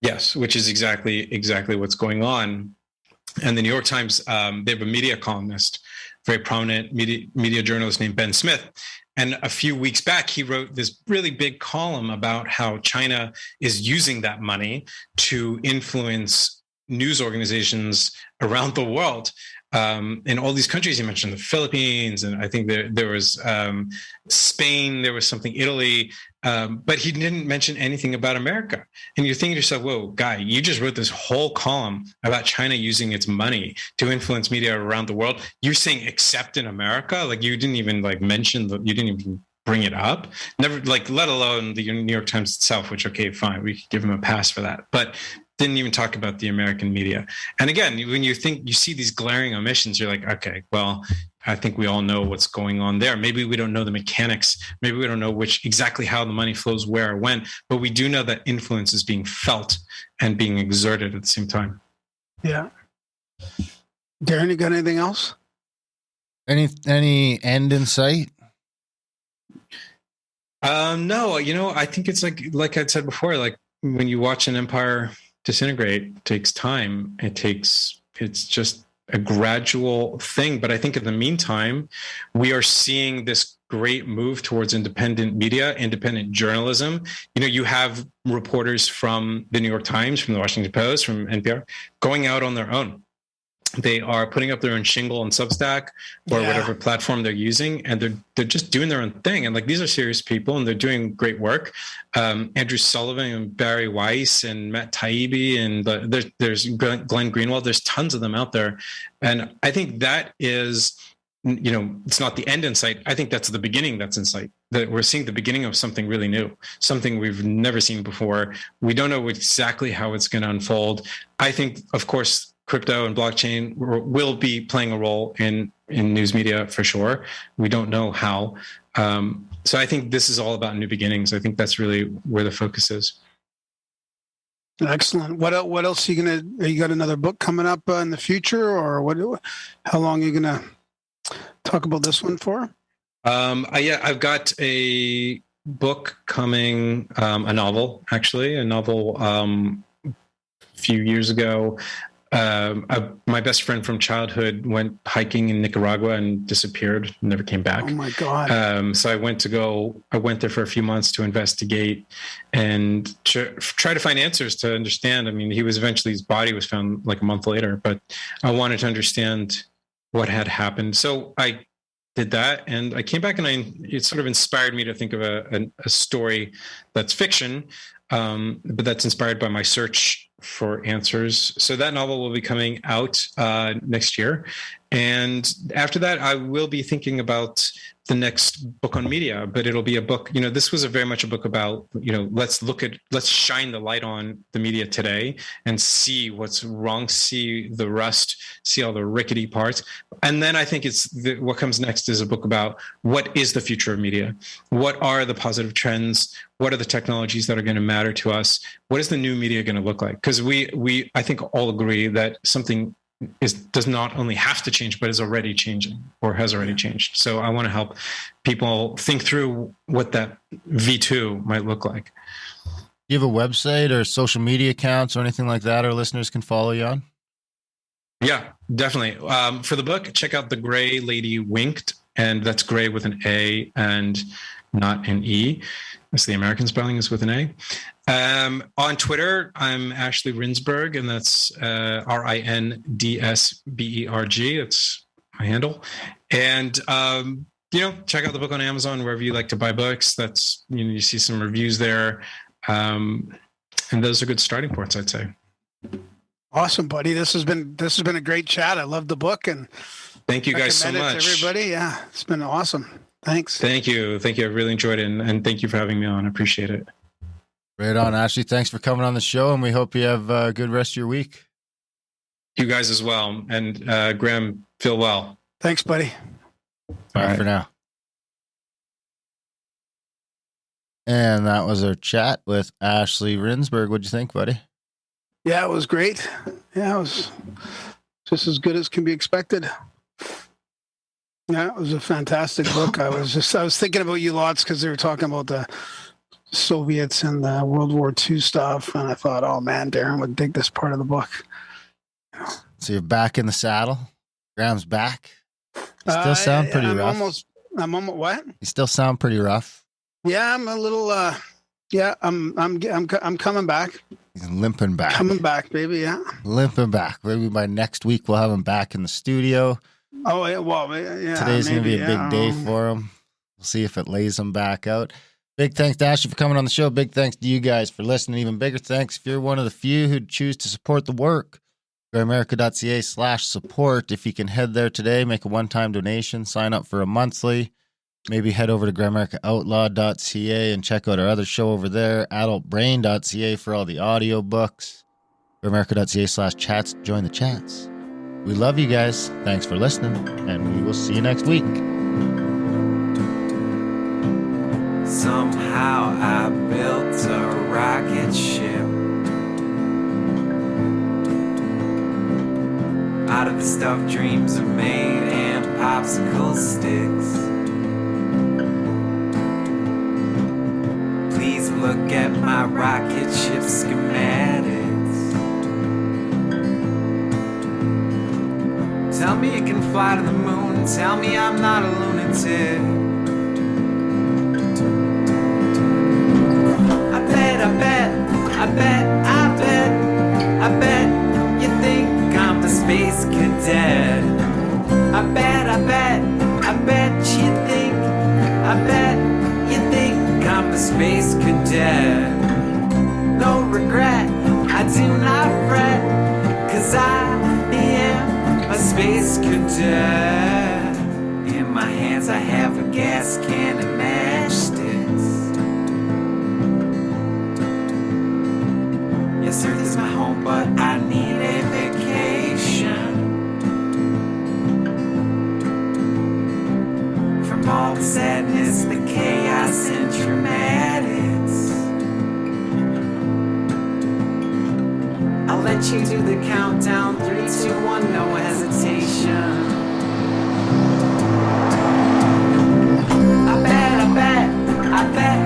Yes, which is exactly what's going on. And the New York Times, they have a media columnist, very prominent media journalist named Ben Smith. And a few weeks back, he wrote this really big column about how China is using that money to influence news organizations around the world, in all these countries. He mentioned the Philippines, and I think there was Spain, there was something, Italy, but he didn't mention anything about America. And you're thinking to yourself, whoa, guy, you just wrote this whole column about China using its money to influence media around the world. You're saying except in America? Like, you didn't even mention you didn't even bring it up, never, let alone the New York Times itself, which, okay, fine, we could give him a pass for that, but didn't even talk about the American media. And again, when you see these glaring omissions, you're like, okay, well, I think we all know what's going on there. Maybe we don't know the mechanics. Maybe we don't know exactly how the money flows where or when, but we do know that influence is being felt and being exerted at the same time. Yeah. Darren, you got anything else? Any end in sight? No, I think it's like I'd said before, like when you watch an empire disintegrate, it takes time. It's just a gradual thing. But I think in the meantime, we are seeing this great move towards independent media, independent journalism. You have reporters from the New York Times, from the Washington Post, from NPR, going out on their own. They are putting up their own shingle on Substack or whatever platform they're using, and they're just doing their own thing. And like, these are serious people, and they're doing great work. Andrew Sullivan and Barry Weiss and Matt Taibbi, and there's Glenn Greenwald. There's tons of them out there, and I think that is, it's not the end in sight. I think that's the beginning that's in sight. That we're seeing the beginning of something really new, something we've never seen before. We don't know exactly how it's going to unfold. I think, of course, crypto and blockchain will be playing a role in news media for sure. We don't know how. So I think this is all about new beginnings. I think that's really where the focus is. Excellent. What else are you got another book coming up in the future, or how long are you going to talk about this one for? I've got a book coming, a novel a few years ago. My best friend from childhood went hiking in Nicaragua and disappeared, never came back. Oh my God. So I went there for a few months to investigate and try to find answers to understand. I mean, his body was found like a month later, but I wanted to understand what had happened. So I did that, and I came back, and it sort of inspired me to think of a story that's fiction, but that's inspired by my search for answers. So that novel will be coming out next year. And after that, I will be thinking about the next book on media, but it'll be a book, this was very much a book about, let's shine the light on the media today and see what's wrong, see the rust, see all the rickety parts. And then I think what comes next is a book about what is the future of media? What are the positive trends? What are the technologies that are going to matter to us? What is the new media going to look like? Because I think all agree that something does not only have to change, but is already changing or has already changed. So I want to help people think through what that V2 might look like. Do you have a website or social media accounts or anything like that our listeners can follow you on? Yeah, definitely. For the book, check out The Gray Lady Winked, and that's gray with an A and not an E. That's the American spelling, is with an A. On Twitter, I'm Ashley Rindsberg, and that's Rindsberg. It's my handle. And, check out the book on Amazon, wherever you like to buy books. That's, you see some reviews there. And those are good starting points, I'd say. Awesome, buddy. This has been a great chat. I love the book, and thank you guys so much. Everybody. Yeah, it's been awesome. Thanks. Thank you. I really enjoyed it, and thank you for having me on. I appreciate it. Right on, Ashley. Thanks for coming on the show, and we hope you have a good rest of your week. You guys as well. And Graham, feel well. Thanks, buddy. Bye for now. And that was our chat with Ashley Rindsberg. What'd you think, buddy? Yeah, it was great. Yeah, it was just as good as can be expected. Yeah, it was a fantastic book. I was thinking about you lots because they were talking about the Soviets and the World War II stuff, and I thought, oh man, Darren would dig this part of the book. So you're back in the saddle. Graham's back. You still sound pretty rough. I'm almost what? You still sound pretty rough. Yeah, I'm a little. I'm coming back. He's limping back. Coming back, baby. Yeah. Limping back. Maybe by next week we'll have him back in the studio. Oh yeah, well, yeah. Today's going to be a big day for him. We'll see if it lays him back out. Big thanks to Ashley for coming on the show. Big thanks to you guys for listening. Even bigger thanks if you're one of the few who choose to support the work. Grimerica.ca/support. If you can head there today, make a one-time donation, sign up for a monthly. Maybe head over to GrimericaOutlaw.ca and check out our other show over there, AdultBrain.ca for all the audiobooks. Grimerica.ca/chats. Join the chats. We love you guys. Thanks for listening, and we will see you next week. Somehow I built a rocket ship out of the stuff dreams are made and popsicle sticks. Please look at my rocket ship schematics. Tell me you can fly to the moon. Tell me I'm not a lunatic. I bet, I bet, I bet, I bet, I bet you think I'm the space cadet. I bet, I bet, I bet you think, I bet you think I'm the space cadet. No regret, I do not fret, 'cause I am a space cadet. In my hands I have a gas can and matchsticks. Yes, Earth is my home, but I need a vacation from all the sadness, the chaos and dramatics. I'll let you do the countdown, 3, 2, 1, no hesitation. I bet, I bet, I bet,